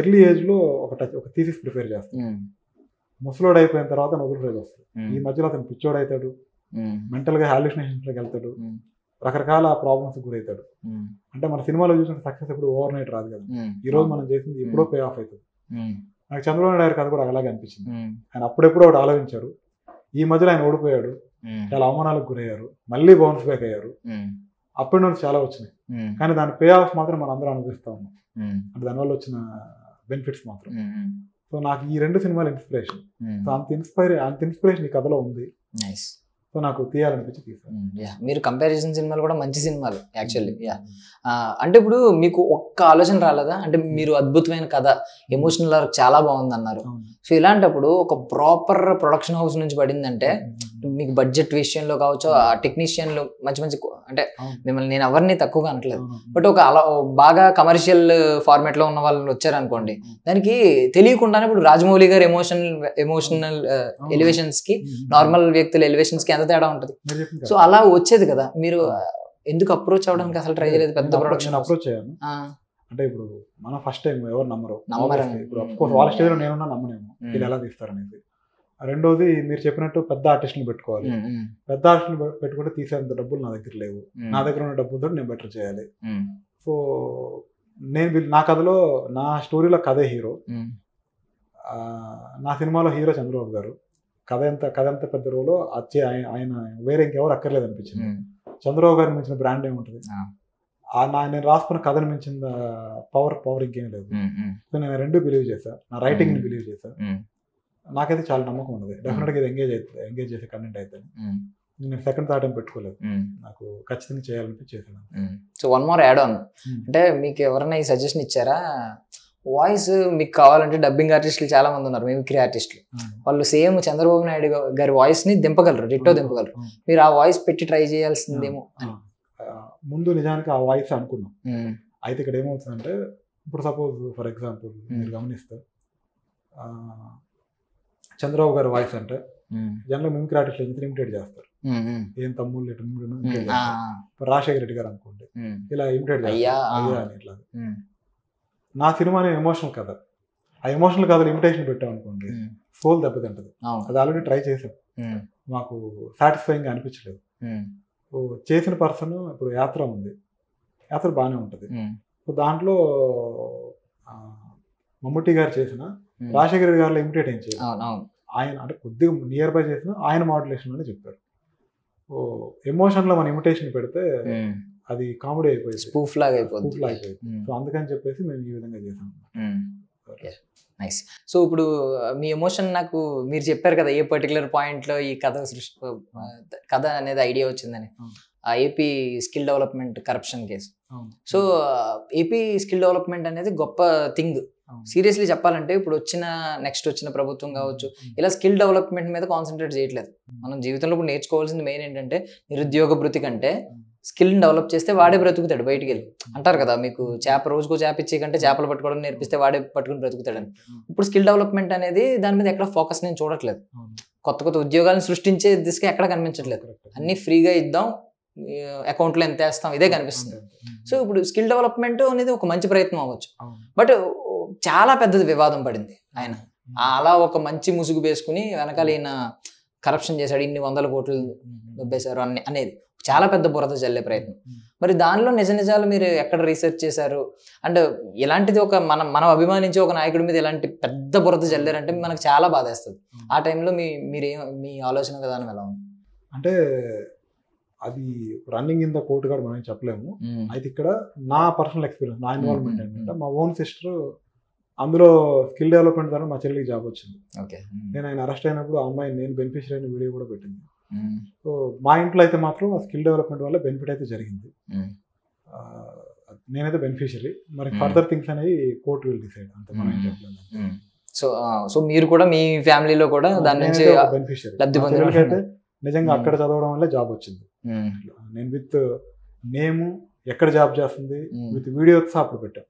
ఎర్లీ ఏజ్ లో ఒక థీసిస్ ప్రిపేర్ చేస్తాడు. ముసలోడు అయిపోయిన తర్వాత నొదులు రోజు వస్తుంది. ఈ మధ్యలో అతను పిచ్చోడు అవుతాడు, మెంటల్ గా హాల్యూసినేషన్స్లోకి వెళ్తాడు, రకరకాల ప్రాబ్లమ్స్ గురవుతాడు. అంటే మన సినిమాలో చూసిన సక్సెస్ ఎప్పుడు ఓవర్ నైట్ రాదు కదా, ఈ రోజు మనం చేసింది ఎప్పుడో పే ఆఫ్ అవుతుంది. నాకు చంద్రబాబు నాయుడు కథ కూడా అలాగే అనిపించింది. ఆయన అప్పుడెప్పుడో ఒకటి ఆలోచించారు, ఈ మధ్యలో ఆయన ఓడిపోయాడు, చాలా అవమానాలకు గురయ్యారు, మళ్ళీ బౌన్స్ బ్యాక్ అయ్యారు, అప్పటి నుంచి చాలా వచ్చినాయి, కానీ దాని పే ఆఫ్ మాత్రం మనం అందరం అనుభవిస్తా ఉన్నాం. అంటే దానివల్ల వచ్చిన బెనిఫిట్స్ మాత్రం. సో నాకు ఈ 2 సినిమాలు ఇన్స్పిరేషన్. సో అంత ఇన్స్పిరేషన్ ఈ కథలో ఉంది. సో నాకు తీయాలనిపించి తీసాను. మీరు కంపారిజన్ సినిమాలు కూడా మంచి సినిమాలు యాక్చువల్లీ. అంటే ఇప్పుడు మీకు ఒక్క ఆలోచన రాలేదా? అంటే మీరు అద్భుతమైన కథ, ఎమోషనల్ వర్క్ చాలా బాగుంది అన్నారు. సో ఇలాంటప్పుడు ఒక ప్రాపర్ ప్రొడక్షన్ హౌస్ నుంచి పడిందంటే మీకు బడ్జెట్ విషయంలో కావచ్చు, ఆ టెక్నీషియన్లు మంచి మంచి, అంటే మిమ్మల్ని నేను ఎవరిని తక్కువగా అనట్లేదు, బట్ ఒక అలా బాగా కమర్షియల్ ఫార్మాట్ లో ఉన్న వాళ్ళు వచ్చారనుకోండి, దానికి తెలియకుండానే ఇప్పుడు రాజమౌళి గారు ఎమోషనల్ ఎలివేషన్స్ కి నార్మల్ వ్యక్తుల ఎలివేషన్స్ కి ఎంత తేడా ఉంటుంది. సో అలా వచ్చేది కదా, మీరు ఎందుకు అప్రోచ్ అవడానికి అసలు ట్రై చేయలేదు? పెద్ద ప్రొడక్షన్ అప్రోచ్ అయ్యాను. అంటే ఇప్పుడు మనం ఫస్ట్ టైం ఎవరు నమ్మరు. ఇప్పుడు అఫ్కోర్స్ వాళ్ళ స్టేజ్ లో నేనున్నా నమ్మనేమో వీళ్ళు ఎలా తీస్తారనేది. రెండోది మీరు చెప్పినట్టు పెద్ద ఆర్టిస్ట్ని పెట్టుకోవాలి. పెద్ద ఆర్టిస్ట్ని పెట్టుకుంటే తీసేంత డబ్బులు నా దగ్గర లేవు. నా దగ్గర ఉన్న డబ్బులతో నేను బెటర్ చేయాలి. సో నేను నా కథలో, నా స్టోరీలో కథే హీరో. నా సినిమాలో హీరో చంద్రబాబు గారు. కథ ఎంత పెద్ద రోలో ఆయన వేరే ఇంకెవరు అక్కర్లేదు అనిపించింది. చంద్రబాబు గారిని మించిన బ్రాండ్ ఏముంటుంది? నేను రాసుకున్న కథను మించిన పవర్ ఇంకేం లేదు. సో నేను 2 బిలీవ్ చేశాను. నా రైటింగ్ని బిలీవ్ చేశాను. నాకైతే చాలా నమ్మకం ఉన్నది. డెఫినెట్గా ఇది ఎంగేజ్ చేసే కంటెంట్ అయితే. నేను సెకండ్ థాట్ ఏం పెట్టుకోలేదు. నాకు ఖచ్చితంగా చేయాలని చేశాను. So one more add on, అంటే మీకు ఎవరైనా ఈ సజెషన్ ఇచ్చారా? వాయిస్ మీకు కావాలంటే డబ్బింగ్ ఆర్టిస్టులు చాలా మంది ఉన్నారు, మిమిక్రీ ఆర్టిస్టులు. వాళ్ళు సేమ్ చంద్రబాబు నాయుడు గారి వాయిస్ ని దింపగలరు, డిట్టో దింపగలరు. మీరు ఆ వాయిస్ పెట్టి ట్రై చేయాల్సిందేమో. ముందు నిజానికి ఆ వాయిస్ అనుకున్నాం. అయితే ఇక్కడ ఏమవుతుందంటే, ఇప్పుడు సపోజ్ ఫర్ ఎగ్జాంపుల్ మీరు గమనిస్తే చంద్రబాబు గారి వాయిస్ అంటే జనరల్ మిమిక్రీ ఆర్టిస్టులు ఎంత ఇమిటేట్ చేస్తారు. ఏం తమ్ముళ్ళు రాజశేఖర రెడ్డి గారు అనుకోండి, ఇలా ఇమిటేట్ చేస్తారు అని. ఇట్లా నా సినిమా ఎమోషనల్ కథ. ఆ ఎమోషనల్ కథలు ఇమిటేషన్ పెట్టామనుకోండి, సోల్ దెబ్బతింటది. అది ఆల్రెడీ ట్రై చేసాం, మాకు సాటిస్ఫైయింగ్ అనిపించలేదు. చేసిన పర్సన్ ఇప్పుడు యాత్ర ఉంది, యాత్ర బాగానే ఉంటుంది. సో దాంట్లో మమ్ముట్టి గారు చేసిన రాజశేఖర రెడ్డి గారిలో ఇమిటేట్ ఏం చేయాలి, ఆయన అంటే కొద్దిగా నియర్ బై చేసిన ఆయన మాడ్యులేషన్ అని చెప్పారు. ఎమోషన్లో మన ఇమిటేషన్ పెడితే అది కామెడీ అయిపోయింది, స్పూఫ్ లాగా అయిపోయింది. సో అందుకని చెప్పేసి మేము ఈ విధంగా చేసాం. నైస్. సో ఇప్పుడు మీ ఎమోషన్ నాకు మీరు చెప్పారు కదా, ఏ పర్టికులర్ పాయింట్లో ఈ కథ అనేది ఐడియా వచ్చిందని. ఆ AP skill development corruption case. So AP skill development అనేది గొప్ప థింగ్. సీరియస్లీ చెప్పాలంటే ఇప్పుడు నెక్స్ట్ వచ్చిన ప్రభుత్వం కావచ్చు, ఇలా స్కిల్ డెవలప్మెంట్ మీద కాన్సన్ట్రేట్ చేయట్లేదు. మనం జీవితంలో ఇప్పుడు నేర్చుకోవాల్సింది మెయిన్ ఏంటంటే, నిరుద్యోగ భృతి కంటే స్కిల్ని డెవలప్ చేస్తే వాడే బ్రతుకుతాడు బయటికి వెళ్ళి. అంటారు కదా, మీకు రోజుకో చేప ఇచ్చే కంటే చేపలు పట్టుకోవడం నేర్పిస్తే వాడే పట్టుకుని బ్రతుకుతాడని. ఇప్పుడు స్కిల్ డెవలప్మెంట్ అనేది దాని మీద ఎక్కడ ఫోకస్ నేను చూడట్లేదు. కొత్త ఉద్యోగాలను సృష్టించే దిశగా ఎక్కడ కనిపించట్లేదు. అన్ని ఫ్రీగా ఇద్దాం, అకౌంట్లో ఎంత వేస్తాం, ఇదే కనిపిస్తుంది. సో ఇప్పుడు స్కిల్ డెవలప్మెంట్ అనేది ఒక మంచి ప్రయత్నం అవ్వచ్చు, బట్ చాలా పెద్దది వివాదం పడింది. ఆయన అలా ఒక మంచి ముసుగు వేసుకుని వెనకాల ఈయన కరప్షన్ చేశాడు, ఇన్ని 100 కోట్లు దొబ్బేశారు అనేది చాలా పెద్ద బురద జల్లే ప్రయత్నం. మరి దానిలో నిజాలు మీరు ఎక్కడ రీసెర్చ్ చేశారు? అండ్ ఇలాంటిది ఒక మనం అభిమానించే ఒక నాయకుడి మీద ఇలాంటి పెద్ద బురద జల్లారంటే మనకు చాలా బాధేస్తుంది. ఆ టైంలో మీ ఆలోచన విధానం ఎలా ఉంది? అంటే అది రన్నింగ్ ఇన్ ద కోర్ట్ కూడా మనం చెప్పలేము. అయితే ఇక్కడ నా పర్సనల్ ఎక్స్పీరియన్స్, నా ఇన్వాల్వ్మెంట్ ఏంటంటే, మా ఓన్ సిస్టర్ అందులో స్కిల్ డెవలప్మెంట్ ద్వారా మా చెల్లికి జాబ్ వచ్చింది. నేను ఆయన అరెస్ట్ అయినప్పుడు ఆ అమ్మాయి నేను బెనిఫిషియరీ అయిన వీడియో కూడా పెట్టింది. సో మా ఇంట్లో అయితే మాత్రం ఆ స్కిల్ డెవలప్మెంట్ వల్ల బెనిఫిట్ అయితే జరిగింది. నేనైతే బెనిఫిషియరీ, మరి ఫర్దర్ థింగ్స్ అనేవి కోర్ట్ విల్ డిసైడ్, అంతే మనం ఏం చెప్పలేము. సో మీరు కూడా మీ ఫ్యామిలీలో కూడా దాని నుంచి బెనిఫిషియరీ అయితే నిజంగా అక్కడ చదవడం వల్ల జాబ్ వచ్చింది. నేను విత్ నేమ్, ఎక్కడ జాబ్ చేస్తుంది, విత్ వీడియో అప్పుడు పెట్టాను.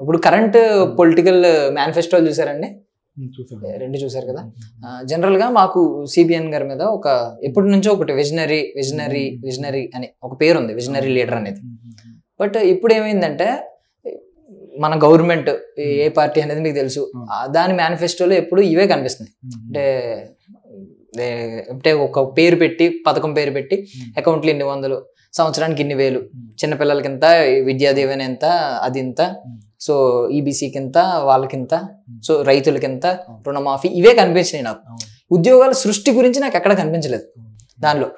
ఇప్పుడు కరెంట్ పొలిటికల్ మేనిఫెస్టోలు చూసారండి? రెండు చూసారు కదా. జనరల్ గా మాకు సిబిఎన్ గారి మీద ఎప్పటి నుంచో ఒకటి విజనరీ అని ఒక పేరు ఉంది, విజనరీ లీడర్ అనేది. బట్ ఇప్పుడు ఏమైందంటే, మన గవర్నమెంట్ ఏ పార్టీ అనేది మీకు తెలుసు, దాని మేనిఫెస్టోలో ఎప్పుడు ఇవే కనిపిస్తున్నాయి. అంటే ఒక పేరు పెట్టి, పథకం పేరు పెట్టి, అకౌంట్లు ఇన్ని 100, సంవత్సరానికి ఇన్ని 1000, చిన్నపిల్లలకి ఇంత, విద్యాదీవెన ఎంత, అది ఇంత, సో ఈబీసీకి ఇంత, వాళ్ళకింత, సో రైతులకింత, రుణమాఫీ, ఇవే కనిపించినాయి నాకు. ఉద్యోగాల సృష్టి గురించి నాకు ఎక్కడ కనిపించలేదు దానిలో.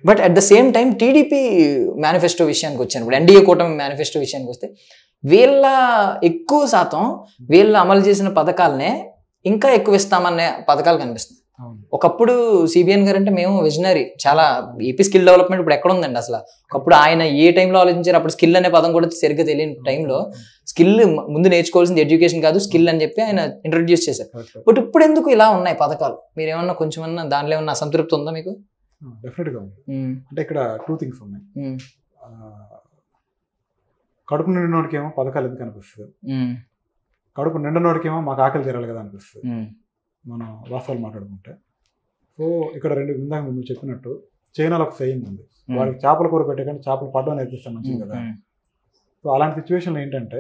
But at the same time TDP manifesto విషయానికి వచ్చాను, ఇప్పుడు ఎన్డీఏ కూటమి మేనిఫెస్టో విషయానికి వస్తే వీళ్ళ ఎక్కువ శాతం వీళ్ళు అమలు చేసిన పథకాలనే ఇంకా ఎక్కువ ఇస్తామనే పథకాలు కనిపిస్తుంది. ఒకప్పుడు సిబిఎన్ గారు అంటే మేము విజనరీ, చాలా ఏపీ స్కిల్ డెవలప్మెంట్ ఇప్పుడు ఎక్కడ ఉందండి అసలు. ఒకప్పుడు ఆయన ఏ టైంలో ఆలోచించారు, అప్పుడు స్కిల్ అనే పదం కూడా సరిగ్గా తెలియని టైంలో స్కిల్ ముందు నేర్చుకోవాల్సింది ఎడ్యుకేషన్ కాదు స్కిల్ అని చెప్పి ఆయన ఇంట్రడ్యూస్ చేశారు. బట్ ఇప్పుడు ఎందుకు ఇలా ఉన్నాయి పథకాలు? మీరు ఏమన్నా కొంచెం దాంట్లో ఏమన్నా అసంతృప్తి ఉందా మీకు? డెఫినెట్గా ఉంది. అంటే ఇక్కడ 2 things ఉన్నాయి. కడుపు నిండినోడికేమో పథకాలు ఎందుకు అనిపిస్తుంది, కడుపు నిండినోడికేమో మాకు ఆకలి తీరాలి కదా అనిపిస్తుంది మనం వాస్తవాలు మాట్లాడుకుంటే. సో ఇక్కడ ఇందాక నువ్వు చెప్పినట్టు చైనాలో ఒక సెయింగ్ ఉంది, వాడికి చేపల కూర పెట్టే కానీ చేపలు పడడం నేర్పిస్తాం మంచిది కదా. సో అలాంటి సిచ్యువేషన్లో ఏంటంటే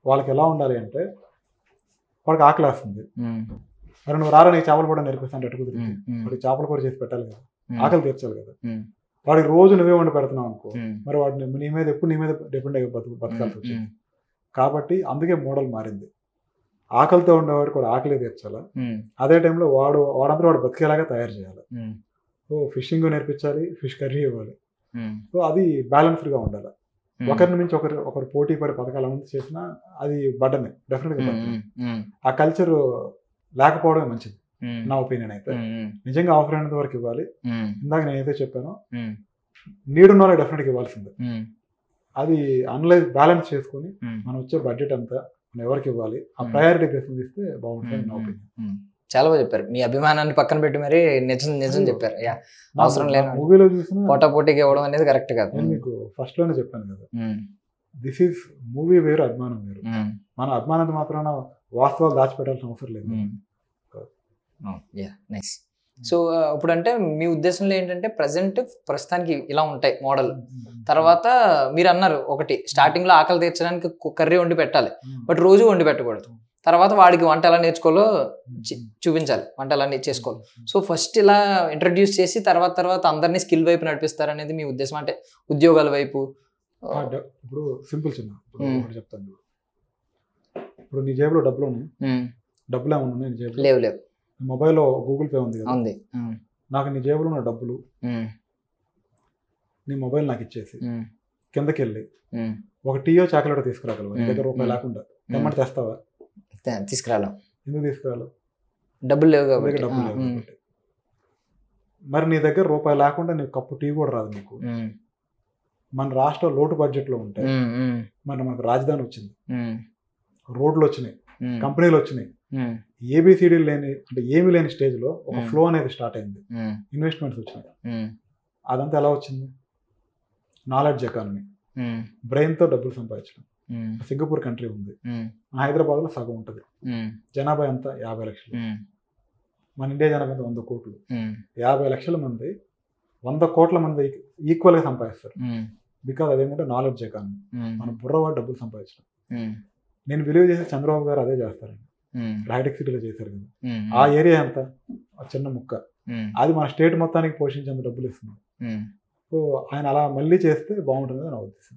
వాళ్ళకి ఎలా ఉండాలి అంటే, వాడికి ఆకలి వేస్తుంది, మరి నువ్వు రారా నీకు చేపలు కూడా నేర్పిస్తాను ఎటు కుదిరింది, వాడికి చేపల కూర చేసి పెట్టాలి కదా, ఆకలి తీర్చాలి కదా. వాడికి రోజు నువ్వే వండి పెడుతున్నావు అనుకో, మరి వాడిని నీ మీద ఎప్పుడు నీ మీద డిపెండ్ అయ్యి బతకాల్సి వచ్చింది. కాబట్టి అందుకే మోడల్ మారింది. ఆకలితో ఉండేవాడు కూడా ఆకలి తీర్చాలా, అదే టైంలో వాడంతా వాడు బతికేలాగా తయారు చేయాలి. సో ఫిషింగ్ నేర్పించాలి, ఫిష్ కర్రీ ఇవ్వాలి. సో అది బ్యాలెన్స్డ్గా ఉండాలి. ఒకరిని మించి ఒకరు పోటీ పడే పథకాలు అన్నీ చేసినా అది బడ్డనే, డెఫినెట్గా. ఆ కల్చర్ లేకపోవడమే మంచిది నా ఒపీనియన్ అయితే. నిజంగా ఆఫర్ అయినంత వరకు ఇవ్వాలి. ఇందాక నేనైతే చెప్పానో నీడున్న వాళ్ళకి డెఫినెట్గా ఇవ్వాల్సిందే. అది అనలైజ్ బ్యాలెన్స్ చేసుకొని మనం వచ్చే బడ్జెట్ అంతా మనం ఎవరికి ఇవ్వాలి, ఆ ప్రయారిటీ బేస్ ఇస్తే బాగుంటుంది నా ఒపీనియన్. చాలా బాగా చెప్పారు. మీ అభిమానాన్ని పక్కన పెట్టి మరి నిజం చెప్పారు. అవసరం లేదు మూవీలో చూసిన పోటాపోటీకి ఇవ్వడం అనేది కరెక్ట్ కాదు. నేను మీకు ఫస్ట్ లోనే చెప్పాను కదా, దిస్ ఈజ్ మూవీ వేరు, అభిమానం వేరు. మన అభిమానం మాత్రాన వాస్తవాలు దాచిపెట్టాల్సిన అవసరం లేదు. నైస్. సో ఇప్పుడు అంటే మీ ఉద్దేశంలో ఏంటంటే ప్రస్తుతానికి ఇలా ఉంటాయి మోడల్. తర్వాత మీరు అన్నారు ఒకటి, స్టార్టింగ్ లో ఆకలి తీర్చడానికి కర్రీ వండి పెట్టాలి, బట్ రోజు వండి పెట్టకూడదు. తర్వాత వాడికి వంట ఎలా నేర్చుకోవాలో చూపించాలి, వంట ఎలా చేసుకోవాలి. సో ఫస్ట్ ఇలా ఇంట్రడ్యూస్ చేసి తర్వాత అందరినీ స్కిల్ వైపు నడిపిస్తారు అనేది మీ ఉద్దేశం? అంటే ఉద్యోగాల వైపు. ఇప్పుడు సింపుల్ చిన్న చెప్తాను. ఇప్పుడు నీ జేబులో డబ్బులు ఉన్నాయి, డబ్బులు ఏమన్నా ఉన్నాయి నీ జేబులో? లేవు. మొబైల్లో గూగుల్ పే ఉంది కదా, నాకు నీ జేబులో ఉన్న డబ్బులు నీ మొబైల్ నాకు ఇచ్చేసి కిందకి వెళ్ళి ఒక టీయో చాక్లెట్ తీసుకురాగలవు, నీ దగ్గర రూపాయి లేకుండా తెమ్మంటే తెస్తావా? తీసుకురాలేం. ఎందుకు తీసుకురాలు? డబ్బులు లేవు కాబట్టి. డబ్బులు లేవు కాబట్టి. మరి నీ దగ్గర రూపాయి లేకుండా నీకు కప్పు టీ కూడా రాదు నీకు. మన రాష్ట్రం లోటు బడ్జెట్లో ఉంటాయి, మరి మనకు రాజధాని వచ్చింది, రోడ్లు వచ్చినాయి, కంపెనీలు వచ్చినాయి, ఏబిసిడి లేని అంటే ఏమీ లేని స్టేజ్లో ఒక ఫ్లో అనేది స్టార్ట్ అయింది, ఇన్వెస్ట్మెంట్స్ వచ్చినాయి. అదంతా ఎలా వచ్చింది? నాలెడ్జ్ ఎకానమీ, బ్రెయిన్తో డబ్బులు సంపాదించడం. సింగపూర్ కంట్రీ ఉంది, హైదరాబాద్లో సగం ఉంటుంది, జనాభా ఎంత? 50 లక్షలు. మన ఇండియా జనాభా ఎంత? 100 కోట్లు. 50 లక్షల మంది 100 కోట్ల మంది ఈక్వల్గా సంపాదిస్తారు. బికాజ్ అదేంటంటే నాలెడ్జ్ ఎకానమీ, మన బుర్రవాడు డబ్బులు సంపాదించడం. నేను బిలీవ్ చేసే చంద్రబాబు గారు అదే చేస్తారండి. హైటెక్ సిటీలో చేశారు కదా, ఆ ఏరియా ఎంత? చిన్న ముక్క, అది మన స్టేట్ మొత్తానికి పోషించేంత డబ్బులు ఇస్తున్నాం. సో ఆయన అలా మళ్ళీ చేస్తే బాగుంటుంది నా ఉద్దేశం.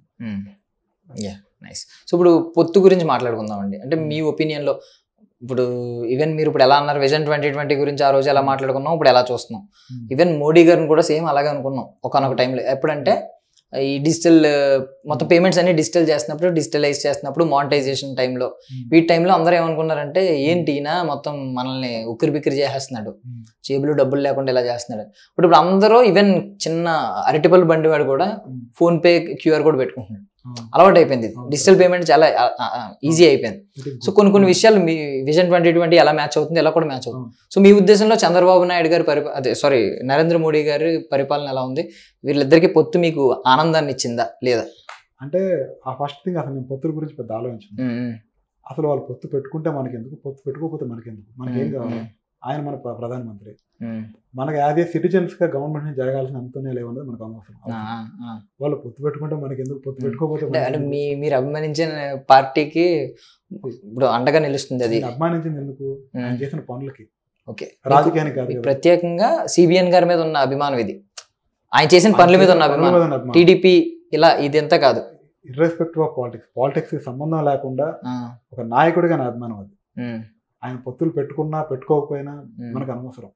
నైస్. సో ఇప్పుడు పొత్తు గురించి మాట్లాడుకుందామండి. అంటే మీ ఒపీనియన్లో ఇప్పుడు ఈవెన్ మీరు ఇప్పుడు ఎలా అన్నారు విజన్ 2020 గురించి ఆ రోజు ఎలా మాట్లాడుకున్నాం, ఇప్పుడు ఎలా చూస్తున్నాం. ఈవెన్ మోడీ గారిని కూడా సేమ్ అలాగే అనుకున్నాం ఒకనొక టైంలో. ఎప్పుడంటే ఈ డిజిటల్ మొత్తం పేమెంట్స్ అన్ని డిజిటల్ చేస్తున్నప్పుడు, డిజిటలైజ్ చేస్తున్నప్పుడు, మానిటైజేషన్ టైంలో, వీటి టైంలో అందరూ ఏమనుకున్నారంటే ఏంటి ఈయన మొత్తం మనల్ని ఉక్కిరి బిక్కిరి చేసేస్తున్నాడు, జేబులో డబ్బులు లేకుండా ఇలా చేస్తున్నాడు. ఇప్పుడు అందరూ ఈవెన్ చిన్న అరటిపల్లి బండి వాడు కూడా ఫోన్పే క్యూఆర్ కోడ్ పెట్టుకుంటున్నాడు. అలవాటు అయిపోయింది, డిజిటల్ పేమెంట్ చాలా ఈజీ అయిపోయింది. సో కొన్ని విషయాలు మీ విజన్ 2020 ఎలా మ్యాచ్ అవుతుంది, ఎలా కూడా మ్యాచ్ అవుతుంది. సో మీ ఉద్దేశంలో చంద్రబాబు నాయుడు గారి నరేంద్ర మోడీ గారి పరిపాలన ఎలా ఉంది? వీళ్ళిద్దరికి పొత్తు మీకు ఆనందాన్ని ఇచ్చిందా లేదా? అంటే ఆ ఫస్ట్ థింగ్ అసలు నేను పొత్తుల గురించి పెద్ద ఆలోచించాను. అసలు వాళ్ళు పొత్తు పెట్టుకుంటే మనకెందుకు, పొత్తు పెట్టుకోకపోతే మనకెందుకు, మనకేం కావాలి? ఆయన మన ప్రధానమంత్రి, మనకి యాజ్ ఏ సిటిజన్స్ గా గవర్నమెంట్ నుంచి జరగాల్సిన అంతనే లేవన్నది మనకు అనవసరం. వాళ్ళు పొత్తు పెట్టుకుంటే మనకి ఎందుకు, పొత్తు పెట్టుకోకపోతే మీరు అభిమానించిన పార్టీకి ఇప్పుడు అండగా నిలుస్తుంది. అది అభిమానించింది ఎందుకు? ఆయన చేసిన పనులకి, ఓకే, రాజకీయానికి కాదు. ప్రత్యేకంగా సిబిఎన్ గారి మీద ఉన్న అభిమానం, ఇది ఆయన చేసిన పనుల మీద ఉన్న అభిమానం. టీడీపీ ఇలా ఇది ఎంత కాదు, ఇర్రెస్పెక్టివ్ ఆఫ్ పాలిటిక్స్ కి సంబంధం లేకుండా ఒక నాయకుడిగా నా అభిమానం అది. ఆయన పొత్తులు పెట్టుకున్నా పెట్టుకోకపోయినా మనకు అనవసరం.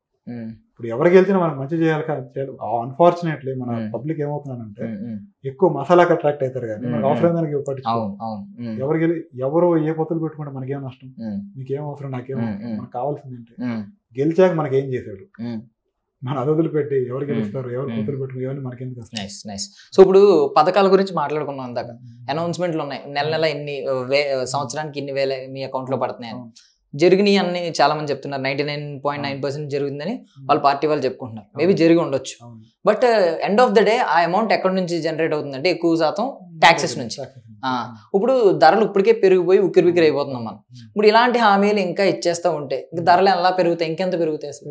ఇప్పుడు ఎవరు గెలిచినా మనకు మంచి చేయాలి కదా. అన్ఫార్చునేట్లీ మన పబ్లిక్ ఏమవుతున్నానంటే ఎక్కువ మసాలాకి అట్రాక్ట్ అవుతారు కానీ మనకు అవసరం దానికి పట్టించుకోరు. ఎవరు ఏ పొత్తులు పెట్టుకుంటే మనకేం నష్టం, నీకేం అవసరం, నాకేం అవసరం, మనకు కావాల్సింది ఏంటి, గెలిచాక మనకేం చేశాడు, మన అదొదులు పెట్టి ఎవరు గెలుస్తారు, ఎవరు పొత్తులు పెట్టుకుని ఎవరిని మనకెందుకు వస్తాయి. సో ఇప్పుడు పథకాల గురించి మాట్లాడుకున్నాం ఇందాక, అనౌన్స్మెంట్లు ఉన్నాయి, నెల నెల ఇన్ని సంవత్సరానికి ఇన్ని వేల మీ అకౌంట్ లో పడుతున్నాయని. జరిగినాయి అన్ని చాలా మంది చెప్తున్నారు, 99.9% జరుగుతుందని వాళ్ళ పార్టీ వాళ్ళు చెప్పుకుంటున్నారు. మేబీ జరిగి ఉండొచ్చు, but end of the day ఆ అమౌంట్ ఎక్కడి నుంచి జనరేట్ అవుతుందంటే ఎక్కువ శాతం ట్యాక్సెస్ నుంచి. ఇప్పుడు ధరలు ఇప్పటికే పెరిగిపోయి ఉక్కిరిబిక్కిరి అయిపోతున్నాం మనం. ఇప్పుడు ఇలాంటి హామీలు ఇంకా ఇచ్చేస్తూ ఉంటే ఇంకా ధరలు ఎలా పెరుగుతాయి, ఇంకెంత పెరుగుతాయి అసలు?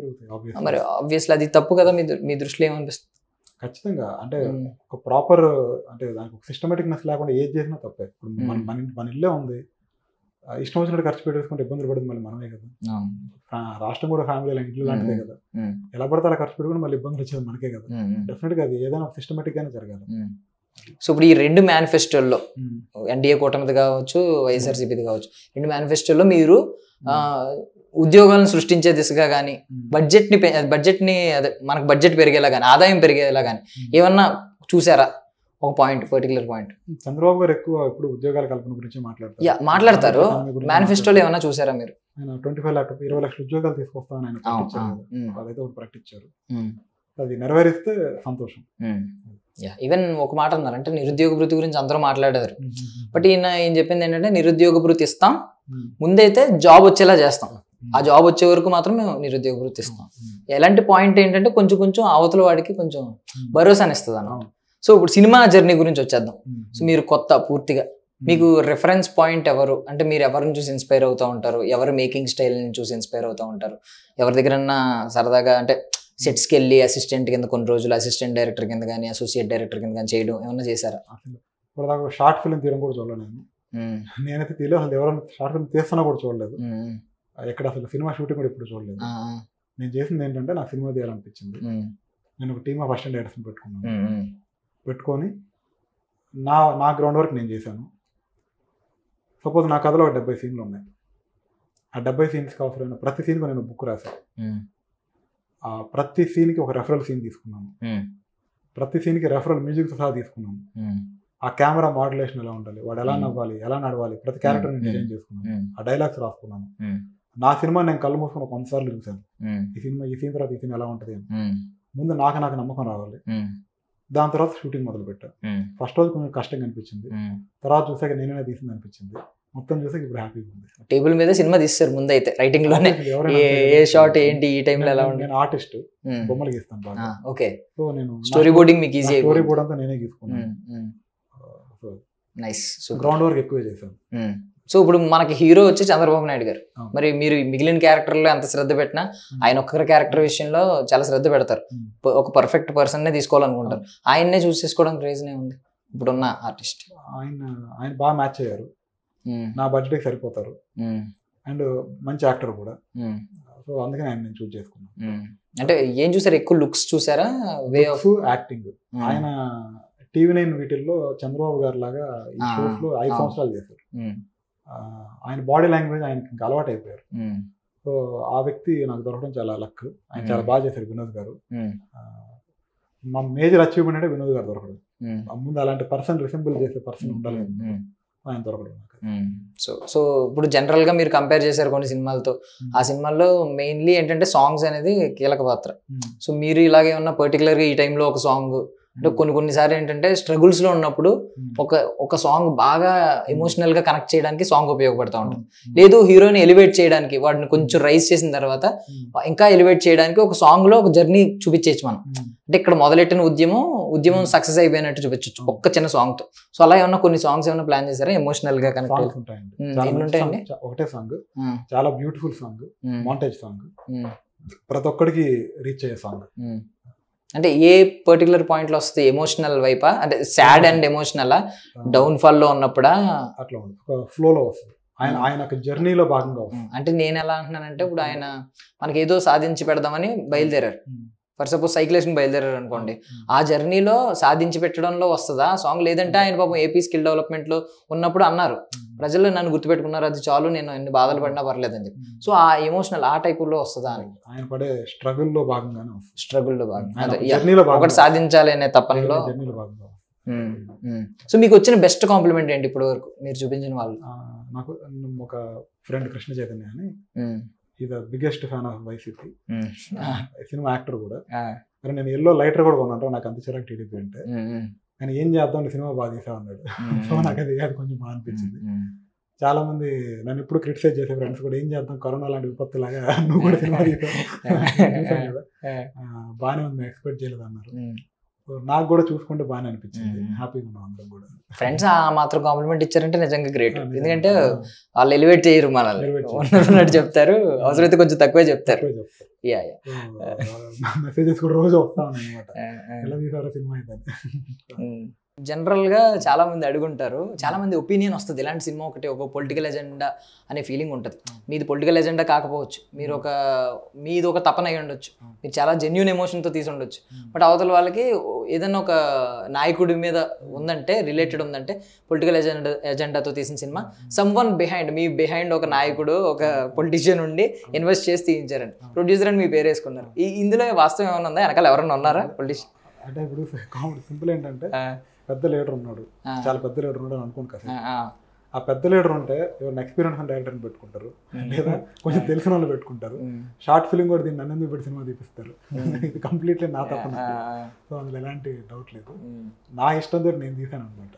మరి ఆబ్వియస్లీ అది తప్పు కదా, మీ దృష్టిలో ఏమనిపిస్తుంది? ఖచ్చితంగా. అంటే ఒక ప్రాపర్ అంటే దానికి ఒక సిస్టమేటిక్నెస్ లేకుండా ఏది చేసినా తప్పే. ఇప్పుడు మన ఇల్లే ఉంది, ఇష్టం వచ్చినట్టు ఖర్చు పెట్టేసుకుంటే ఇబ్బందులు పడింది మళ్ళీ మనమే కదా. రాష్ట్రం కూడా ఫ్యామిలీ ఇల్లు లాంటిదే కదా, ఎలా పడితే అలా ఖర్చు పెట్టుకుని మళ్ళీ ఇబ్బందులు వచ్చేది మనకే కదా. డెఫినెట్ గా అది ఏదైనా సిస్టమేటిక్ గానే జరగాలి. సో ఇప్పుడు ఈ రెండు మేనిఫెస్టోల్లో, ఎన్డీఏ కూటమిది కావచ్చు, వైఎస్ఆర్సీపీది కావచ్చు, రెండు మేనిఫెస్టోల్లో మీరు ఉద్యోగాలను సృష్టించే దిశగా కానీ బడ్జెట్ని అదే మనకు బడ్జెట్ పెరిగేలా కానీ ఆదాయం పెరిగేలా కానీ ఏమన్నా చూసారా? ఒక పాయింట్, పర్టికులర్ పాయింట్. చంద్రబాబు గారు ఎక్కువ ఇప్పుడు ఉద్యోగాల కల్పన గురించి మాట్లాడతారు. మేనిఫెస్టోలో ఏమన్నా చూసారా మీరు? ఆయన 20 లక్షల ఉద్యోగాలు తీసుకొస్తామని ఆయన అదైతే ఒకటి ప్రకటించారు. అది నెరవేరిస్తే సంతోషం. ఈవెన్ ఒక మాట అన్నారంటే నిరుద్యోగ భృతి గురించి అందరూ మాట్లాడారు, బట్ ఈయన ఏం చెప్పింది ఏంటంటే నిరుద్యోగ భృతి ఇస్తాం, ముందైతే జాబ్ వచ్చేలా చేస్తాం, ఆ జాబ్ వచ్చే వరకు మాత్రం మేము నిరుద్యోగ భృతి ఇస్తాం. ఎలాంటి పాయింట్ ఏంటంటే కొంచెం అవతల వాడికి కొంచెం భరోసాని ఇస్తుంది అన్నమాట. సో ఇప్పుడు సినిమా జర్నీ గురించి వచ్చేద్దాం. సో మీరు కొత్త పూర్తిగా, మీకు రెఫరెన్స్ పాయింట్ ఎవరు అంటే మీరు ఎవరిని చూసి ఇన్స్పైర్ అవుతూ ఉంటారు, ఎవరు మేకింగ్ స్టైల్ని చూసి ఇన్స్పైర్ అవుతూ ఉంటారు, ఎవరి దగ్గరన్నా సరదాగా అంటే సెట్స్కి వెళ్ళి అసిస్టెంట్ కింద కొన్ని రోజులు అసిస్టెంట్ డైరెక్టర్ కింద కానీ అసోసియేట్ డైరెక్టర్ కింద కానీ చేయడం ఏమన్నా చేశారా? ఇప్పుడు షార్ట్ ఫిల్మ్ తీయడం కూడా చూడలేదు నేనైతే తీయలేదు. అసలు ఎవరైనా షార్ట్ ఫిల్మ్ తీస్తున్నా కూడా చూడలేదు. ఎక్కడ అసలు సినిమా షూటింగ్ కూడా ఇప్పుడు చూడలేదు. నేను చేసింది ఏంటంటే నాకు సినిమా తీయాలనిపించింది. నేను ఒక టీమ్ ఆఫ్ అసిస్టెంట్ డైరెక్టర్ని పెట్టుకొని నా గ్రౌండ్ వర్క్ నేను చేశాను. సపోజ్ నా కథలో 70 సీన్లు ఉన్నాయి. ఆ 70 సీన్స్కి అవసరమైన ప్రతి సీన్కి నేను బుక్ రాశాను. ఆ ప్రతి సీన్కి ఒక రెఫరల్ సీన్ తీసుకున్నాను. ప్రతి సీన్కి రెఫరల్ మ్యూజిక్తో సహా తీసుకున్నాను. ఆ కెమెరా మాడ్యులేషన్ ఎలా ఉండాలి, వాడు ఎలా నవ్వాలి, ఎలా నడవాలి, ప్రతి క్యారెక్టర్ నేను డిజైన్ చేసుకున్నాను. ఆ డైలాగ్స్ రాసుకున్నాను. నా సినిమా నేను కళ్ళు మూసుకుని 100 సార్లు చూశాను. ఈ సీన్ తర్వాత ఈ సీన్ ఎలా ఉంటుంది అని. ముందు నాకు నమ్మకం రావాలి. దాని తర్వాత షూటింగ్ మొదలు పెట్టా. ఫస్ట్ రోజు కొంచెం కష్టంగా అనిపించింది, తర్వాత చూసాక నేనే తీసింది అనిపించింది. మొత్తం చూసాక ఇప్పుడు హ్యాపీగా ఉంది. టేబుల్ మీద సినిమా తీస్తారు ముందు అయితే రైటింగ్ లోనే, ఏ షాట్ ఏంటి ఈ టైంలో ఎలా ఉంది. నేను ఆర్టిస్ట్, బొమ్మలు గీస్తాను బాగా. ఓకే, సో నేను స్టోరీ బోర్డింగ్ మీకు ఈజీ. స్టోరీ బోర్డ్ అంతా నేనే గీసుకున్నాను. నైస్. సో గ్రౌండ్ వర్క్ ఎక్కువ చేశాను. సో ఇప్పుడు మనకి హీరో వచ్చి చంద్రబాబు నాయుడు గారు. మరి మీరు మిగిలిన క్యారెక్టర్లో ఎంత శ్రద్ధ పెట్టినా ఆయన ఒక్కరి క్యారెక్టర్ విషయంలో చాలా శ్రద్ధ పెడతారు. ఒక పర్ఫెక్ట్ పర్సన్ నే తీసుకోవాలనుకుంటారు. ఆయన్నే చూస్ చేసుకోవడానికి రీజన్ ఏముంది? ఇప్పుడున్న ఆర్టిస్ట్ ఆయన బాగా మ్యాచ్ అయ్యారు, నా బడ్జెట్కి సరిపోతారు, అండ్ మంచి యాక్టర్ కూడా. సో అందుకని ఆయన నేను చూస్ చేసుకున్నాను. అంటే ఏం చూసారు? ఎక్కువ లుక్స్ చూసారా? Way of acting. ఆయన TV9 వీటిల్లో చంద్రబాబు గారు లాగా ఈ షోస్ లో 5 సంవత్సరాలు చేశారు. ఆయన బాడీ లాంగ్వేజ్ ఆయనకి ఇంకా అలవాటు అయిపోయారు. సో ఆ వ్యక్తి నాకు దొరకడం చాలా లక్. ఆయన చాలా బాగా చేశారు వినోద్ గారు. మా మేజర్ అచీవ్మెంట్ అంటే వినోద్ గారు దొరకడం. ముందు అలాంటి పర్సన్ రిసెంబుల్ చేసే పర్సన్ ఉండాలి, ఆయన దొరకడం. సో ఇప్పుడు జనరల్ గా మీరు కంపేర్ చేశారు కొన్ని సినిమాలతో. ఆ సినిమాల్లో మెయిన్లీ ఏంటంటే సాంగ్స్ అనేది కీలక పాత్ర. సో మీరు ఇలాగే ఉన్న పర్టికులర్ గా ఈ టైంలో ఒక సాంగ్ అంటే కొన్నిసార్లు ఏంటంటే స్ట్రగుల్స్ లో ఉన్నప్పుడు ఒక సాంగ్ బాగా ఎమోషనల్ గా కనెక్ట్ చేయడానికి సాంగ్ ఉపయోగపడతా ఉంటుంది. లేదు హీరోని ఎలివేట్ చేయడానికి, వాడిని కొంచెం రైజ్ చేసిన తర్వాత ఇంకా ఎలివేట్ చేయడానికి ఒక సాంగ్ లో ఒక జర్నీ చూపించేచ్చు మనం. అంటే ఇక్కడ మొదలెట్టిన ఉద్యమం సక్సెస్ అయిపోయినట్టు చూపించచ్చు ఒక్క చిన్న సాంగ్ తో. సో అలా ఏమన్నా కొన్ని సాంగ్స్ ఏమైనా ప్లాన్ చేశారా ఎమోషనల్ గా కనెక్ట్ ఉంటాయండి? ఒకటే సాంగ్, చాలా బ్యూటిఫుల్ సాంగ్, మాంటేజ్ సాంగ్, ప్రతి ఒక్కడికి రీచ్ అయ్యే సాంగ్. అంటే ఏ పర్టికులర్ పాయింట్ లో వస్తుంది? ఎమోషనల్ వైపా, అంటే sad and emotional down fall లో ఉన్నప్పుడా? అట్లా ఒక ఫ్లో లో వస్తుంది. ఆయన జర్నీలో భాగంగా వస్తుంది. అంటే నేను ఎలా అంటున్నానంటే ఇప్పుడు ఆయన మనకి ఏదో సాధించి పెడదామని బయలుదేరారు. ఫర్ సపోజ్ సైక్లేషన్ బయలుదేరారు అనుకోండి, ఆ జర్నీలో సాధించి పెట్టడంలో వస్తుందా సాంగ్? లేదంటే ఆయన పాపం ఏపీ స్కిల్ డెవలప్మెంట్లో ఉన్నప్పుడు అన్నారు, ప్రజలు నన్ను గుర్తుపెట్టుకున్నారు, అది చాలు, నేను ఎన్ని బాధలు పడినా పర్లేదని చెప్పి. సో ఆ ఎమోషనల్ ఆ టైపులో వస్తుందా అని? ఆయన పడే స్ట్రగుల్లో భాగంగానే వస్తుంది. స్ట్రగుల్లో భాగంగా జర్నీలో ఒకటి సాధించాలి అనే తపనలో. జర్నీలో భాగంగా. సో మీకు వచ్చిన బెస్ట్ కాంప్లిమెంట్ ఏంటి ఇప్పుడు వరకు మీరు చూపించిన వాళ్ళు? నాకు ఒక ఫ్రెండ్ కృష్ణ చైతన్య అని, ఈ the biggest fan of YCP, cinema actor కూడా. మరి నేను ఎల్లో లైటర్ కూడా కొన్నాను, నాకు అంత చిరాకు టీడీపీ అంటే. కానీ ఏం చేద్దాం, సినిమా బాగా తీసా అన్నాడు. సో నాకు అది కొంచెం బాగా అనిపించింది. చాలా మంది నన్ను ఇప్పుడు క్రిటిసైజ్ చేసే ఫ్రెండ్స్ కూడా, ఏం చేద్దాం కరోనా లాంటి విపత్తు లాగా నువ్వు కూడా సినిమా తీసావు కదా, బాగానే ఉంది, ఎక్స్పెక్ట్ చేయలేదు అన్నారు. నాకు కూడా చూసుకుంటే బాగానే అనిపించింది, హ్యాపీగా ఉన్నాం అందరం కూడా. ఫ్రెండ్స్ ఆ మాత్రం కాంప్లిమెంట్ ఇచ్చారంటే నిజంగా గ్రేట్. ఎందుకంటే వాళ్ళు ఎలివేట్ చేయరు, మనల్ని ఉన్నట్టు చెప్తారు, అవసరమైతే కొంచెం తక్కువే చెప్తారు. మెసేజెస్ కూడా రోజు వస్తా ఉన్నాయి అనమాట, ఎలా తీసారో సినిమా అయితే. జనరల్గా చాలా మంది అడుగుంటారు, చాలా మంది ఒపీనియన్ వస్తుంది, ఇలాంటి సినిమా ఒకటి ఒక పొలిటికల్ ఎజెండా అనే ఫీలింగ్ ఉంటుంది. మీది పొలిటికల్ ఎజెండా కాకపోవచ్చు, మీది ఒక తపన అయి ఉండొచ్చు, మీరు చాలా జెన్యూన్ ఎమోషన్తో తీసి ఉండొచ్చు. బట్ అవతల వాళ్ళకి ఏదైనా ఒక నాయకుడి మీద ఉందంటే, రిలేటెడ్ ఉందంటే, పొలిటికల్ ఎజెండాతో తీసిన సినిమా, సమ్ వన్ బిహైండ్, మీ బిహైండ్ ఒక నాయకుడు, ఒక పొలిటీషియన్ ఉండి ఇన్వెస్ట్ చేసి తీయించారండి, ప్రొడ్యూసర్ అని మీ పేరు వేసుకున్నారు. ఇందులో వాస్తవం ఏమైనా ఉందా? వెనకాల ఎవరైనా ఉన్నారా పొలిటీషియన్? అంటే ఇప్పుడు సింపుల్ ఏంటంటే, పెద్ద లీడర్ ఉన్నాడు, చాలా పెద్ద లీడర్ ఉన్నాడు అని అనుకోండి కదా. ఆ పెద్ద లీడర్ ఉంటే ఎవరిని ఎక్స్పీరియన్స్ అని డైరెక్టర్ని పెట్టుకుంటారు, లేదా కొంచెం తెలిసిన వాళ్ళు పెట్టుకుంటారు. షార్ట్ ఫిల్మ్ కూడా దీన్ని నన్ను పెట్టి సినిమా తీపిస్తారు. ఇది కంప్లీట్లీ నా తప్ప. సో అందులో ఎలాంటి డౌట్ లేదు, నా ఇష్టంతో నేను తీసాను అనమాట.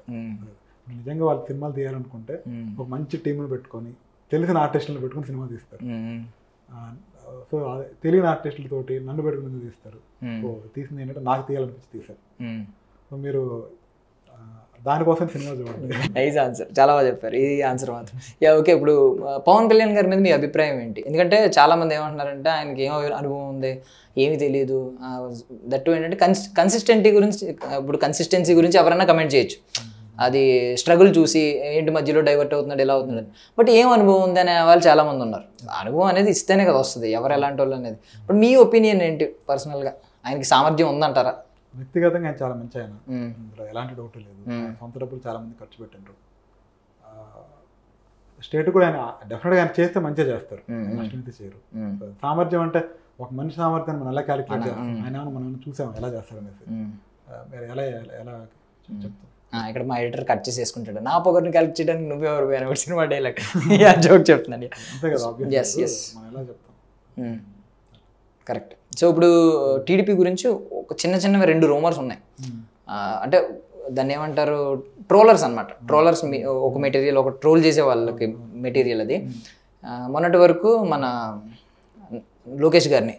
నిజంగా వాళ్ళు సినిమాలు తీయాలనుకుంటే ఒక మంచి టీంను పెట్టుకొని, తెలిసిన ఆర్టిస్టులను పెట్టుకొని సినిమా తీస్తారు. సో తెలియని ఆర్టిస్టులతోటి నన్ను పెట్టుకుని తీస్తారు. సో తీసింది ఏంటంటే నాకు తీయాలనిపించి తీశారు. సో మీరు దానికోసం సినిమా చూడండి. నైస్ ఆన్సర్, చాలా బాగా చెప్పారు ఈ ఆన్సర్ మాత్రం. ఓకే, ఇప్పుడు పవన్ కళ్యాణ్ గారి మీద మీ అభిప్రాయం ఏంటి? ఎందుకంటే చాలా మంది ఏమంటున్నారంటే ఆయనకి ఏమో అనుభవం ఉంది, ఏమీ తెలియదు. దట్టు ఏంటంటే కన్సిస్టెన్సీ గురించి ఎవరైనా కమెంట్ చేయొచ్చు, అది స్ట్రగుల్ చూసి ఏంటి మధ్యలో డైవర్ట్ అవుతున్నాడు, ఎలా అవుతున్నాడు. బట్ ఏం అనుభవం ఉంది అనే వాళ్ళు చాలామంది ఉన్నారు. అనుభవం అనేది ఇస్తేనే కదా వస్తుంది, ఎవరు ఎలాంటి వాళ్ళు అనేది. బట్ మీ ఒపీనియన్ ఏంటి పర్సనల్గా? ఆయనకి సామర్థ్యం ఉందంటారా? వ్యక్తిగతంగా ఆయన చాలా మంచి ఆయన, ఎలాంటి డౌట్ లేదు. సొంత డబ్బులు చాలా మంది ఖర్చు పెట్టిండ్రు. స్టేట్ కూడా ఆయన డెఫినెట్గా ఆయన చేస్తే మంచిగా చేస్తారు, నష్టమైతే చేయరు. సామర్థ్యం అంటే ఒక మనిషి సామర్థ్యాన్ని మనం ఎలా క్యాలిక్యులేట్ చేస్తాం, ఆయన ఏమన్నా మనం చూసాం ఎలా చేస్తారు అనేసి. మీరు ఎలా ఎలా చెప్తాం? ఇక్కడ మా ఎడిటర్ కట్ చేసేసుకుంటాడు, నా పొగర్ని క్యాలిక్యులేట్ చేయడానికి నువ్వెవరు పోయిన సినిమా డైలాగ్ జోక్ చెప్తున్నాను. అంతే కదా, మనం ఎలా చెప్తాం? కరెక్ట్. సో ఇప్పుడు టీడీపీ గురించి ఒక చిన్నవి 2 రూమర్స్ ఉన్నాయి. అంటే దాన్ని ఏమంటారు, ట్రోలర్స్ అనమాట. ట్రోలర్స్ ఒక మెటీరియల్, ఒక ట్రోల్ చేసే వాళ్ళకి మెటీరియల్ అది. మొన్నటి వరకు మన లోకేష్ గారిని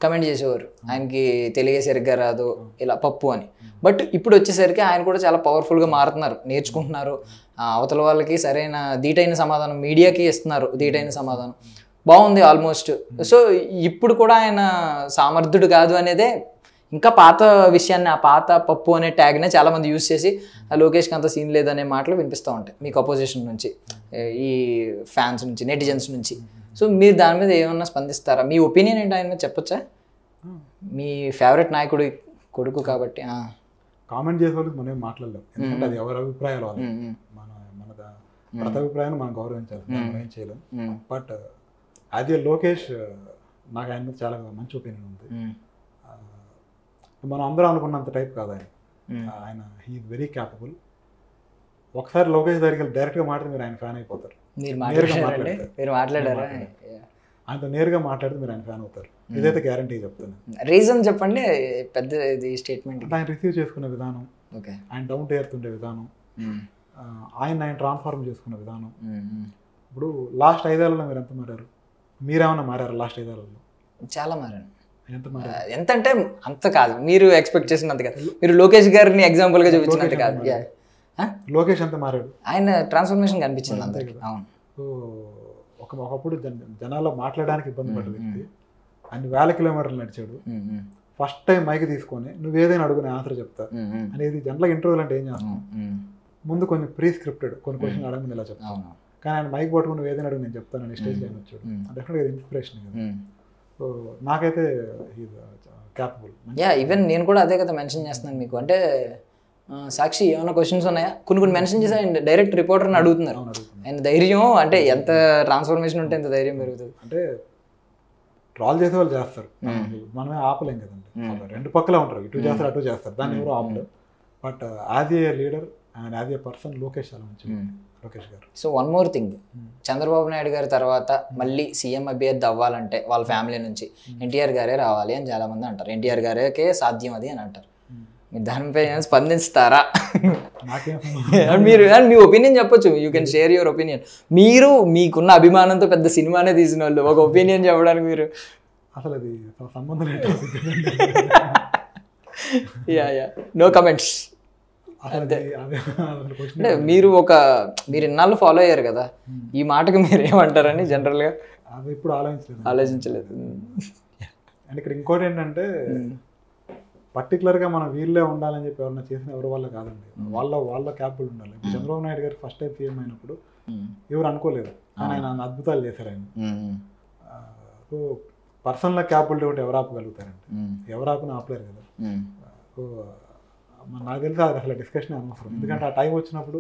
కమెంట్ చేసేవారు, ఆయనకి తెలుగే సరిగ్గా రాదు, ఇలా పప్పు అని. బట్ ఇప్పుడు వచ్చేసరికి ఆయన కూడా చాలా పవర్ఫుల్గా మారుతున్నారు, నేర్చుకుంటున్నారు. అవతల వాళ్ళకి సరైన ధీటైన సమాధానం, మీడియాకి ఇస్తున్నారు ధీటైన సమాధానం, బాగుంది ఆల్మోస్ట్. సో ఇప్పుడు కూడా ఆయన సామర్థ్యుడు కాదు అనేదే, ఇంకా పాత విషయాన్ని, ఆ పాత పప్పు అనే ట్యాగ్నే చాలామంది యూజ్ చేసి లోకేష్కి అంత సీన్ లేదనే మాటలు వినిపిస్తూ ఉంటాయి మీకు అపోజిషన్ నుంచి, ఈ ఫ్యాన్స్ నుంచి, నెటిజన్స్ నుంచి. సో మీరు దాని మీద ఏమన్నా స్పందిస్తారా? మీ ఒపీనియన్ ఏంటి ఆయన మీద చెప్పొచ్చా? మీ ఫేవరెట్ నాయకుడు కొడుకు కాబట్టి. కామెంట్ చేసే వాళ్ళకి మనం ఏం మాట్లాడలేం, ఎందుకంటే అది ఎవరి అభిప్రాయాలు వాళ్ళు. మన ప్రతి అభిప్రాయాన్ని మనం గౌరవించాలి, మనం ఏం చేయలేం. బట్ అదే లోకేష్, నాకు ఆయన మీద చాలా మంచి ఒపీనియన్ ఉంది. మనం అందరం అనుకున్నంత టైప్ కాదు ఆయన. ఆయన హీఈస్ వెరీ క్యాపబుల్. ఒకసారి లోకేష్ దగ్గరికి డైరెక్ట్గా మాట్లాడితే మీరు ఆయన ఫ్యాన్ అయిపోతారు. ఆయనతో నేరుగా మాట్లాడితే మీరు ఆయన ఫ్యాన్ అవుతారు, ఇదైతే గ్యారంటీ చెప్తాను. రీజన్ చెప్పండి, పెద్ద స్టేట్మెంట్. ఆయన రిసీవ్ చేసుకునే విధానం, ఆయన డౌన్ టు ఎర్త్ ఉండే విధానం, ఆయన ట్రాన్స్ఫార్మ్ చేసుకునే విధానం. ఇప్పుడు లాస్ట్ 5 ఏళ్లలో మీరు ఎంత మారారు? మీరేమన్నా మారారు లాస్ట్ 5 ఏళ్లలో? చాలా మారాను. ఎంత అంటే అంత కాదు, మీరు ఎక్స్పెక్ట్ చేసినంత కాదు. మీరు లోకేష్ గారిని ఎగ్జాంపుల్గా చూపించినంత కాదు. లోకేష్ ఎంత మారాడు, ఆయన ట్రాన్స్ఫర్మేషన్ కనిపించింది అందరికీ. సో ఒకప్పుడు జనాల్లో మాట్లాడడానికి ఇబ్బంది పడ్డ వ్యక్తి అన్ని వేల కిలోమీటర్లు నడిచాడు. ఫస్ట్ టైం మైక్ తీసుకొని నువ్వు ఏదైనా అడుగునే ఆన్సర్ చెప్తా అనేది. జనరల్గా ఇంటర్వ్యూలు అంటే ఏం చేస్తాం, ముందు కొన్ని ప్రీ స్క్రిప్టెడ్ కొన్ని క్వశ్చన్ అడగమని ఇలా చెప్తాను. కానీ ఆయన మైక్ పట్టుకుని నువ్వు ఏదైనా అడుగు నేను చెప్తాను అని స్టేజ్ లైన్ వచ్చాడు. డెఫినెట్గా ఇన్స్పిరేషన్ కదా. సో నాకైతే క్యాపబుల్. యా ఈవెన్ నేను కూడా అదే కదా మెన్షన్ చేస్తున్నాను మీకు. అంటే సాక్షి ఏమైనా క్వశ్చన్స్ ఉన్నాయా, కొన్ని మెన్షన్ చేసి ఆయన డైరెక్ట్ రిపోర్టర్ని అడుగుతున్నారు. ఆయన ధైర్యం అంటే ఎంత ట్రాన్స్ఫర్మేషన్ ఉంటే ఎంత ధైర్యం పెరుగుతుంది. అంటే ట్రాల్ చేసే వాళ్ళు చేస్తారు, మనమే ఆపలేం కదండి. రెండు పక్కల ఉంటారు, ఇటు చేస్తారు అటు చేస్తారు, దాన్ని ఎవరు ఆపలేరు. But as a leader and as a person Lokesh చాలా మంచి లోకేష్ గారు. So one more thing, Chandrababu Naidu గారి తర్వాత మళ్ళీ సీఎం అభ్యర్థి అవ్వాలంటే వాళ్ళ ఫ్యామిలీ నుంచి ఎన్టీఆర్ గారే రావాలి అని చాలా మంది అంటారు. ఎన్టీఆర్ గారికే సాధ్యం అది అని అంటారు. మీరు దానిపై స్పందిస్తారా? మీరు మీ ఒపీనియన్ చెప్పొచ్చు, you can share your opinion. మీరు మీకున్న అభిమానంతో పెద్ద సినిమానే తీసిన వాళ్ళు ఒక ఒపీనియన్ చెప్పడానికి మీరు అసలు అది సంబంధం లేదు. Yeah no comments. అంటే మీరు ఇన్నాళ్ళు ఫాలో అయ్యారు కదా, ఈ మాటకి మీరు ఏమంటారని జనరల్గా అది ఇప్పుడు ఆలోచించలేదు. అండ్ ఇక్కడ ఇంకోటి ఏంటంటే పర్టికులర్గా మనం వీళ్ళే ఉండాలని చెప్పి ఎవరన్నా చేసిన ఎవరి వల్ల కాదండి, వాళ్ళ క్యాపబుల్ ఉండాలి. చంద్రబాబు నాయుడు గారు ఫస్ట్ టైం సీఎం అయినప్పుడు ఎవరు అనుకోలేదు, కానీ ఆయన అద్భుతాలు చేశారు ఆయన. సో పర్సనల్ క్యాపబిలిటీ ఉంటే ఎవరు ఆపగలుగుతారండి, ఎవరు ఆపినా ఆపలేరు కదా. సో నాకు తెలిసి అది అసలు డిస్కషన్ అనవసరం, ఎందుకంటే ఆ టైం వచ్చినప్పుడు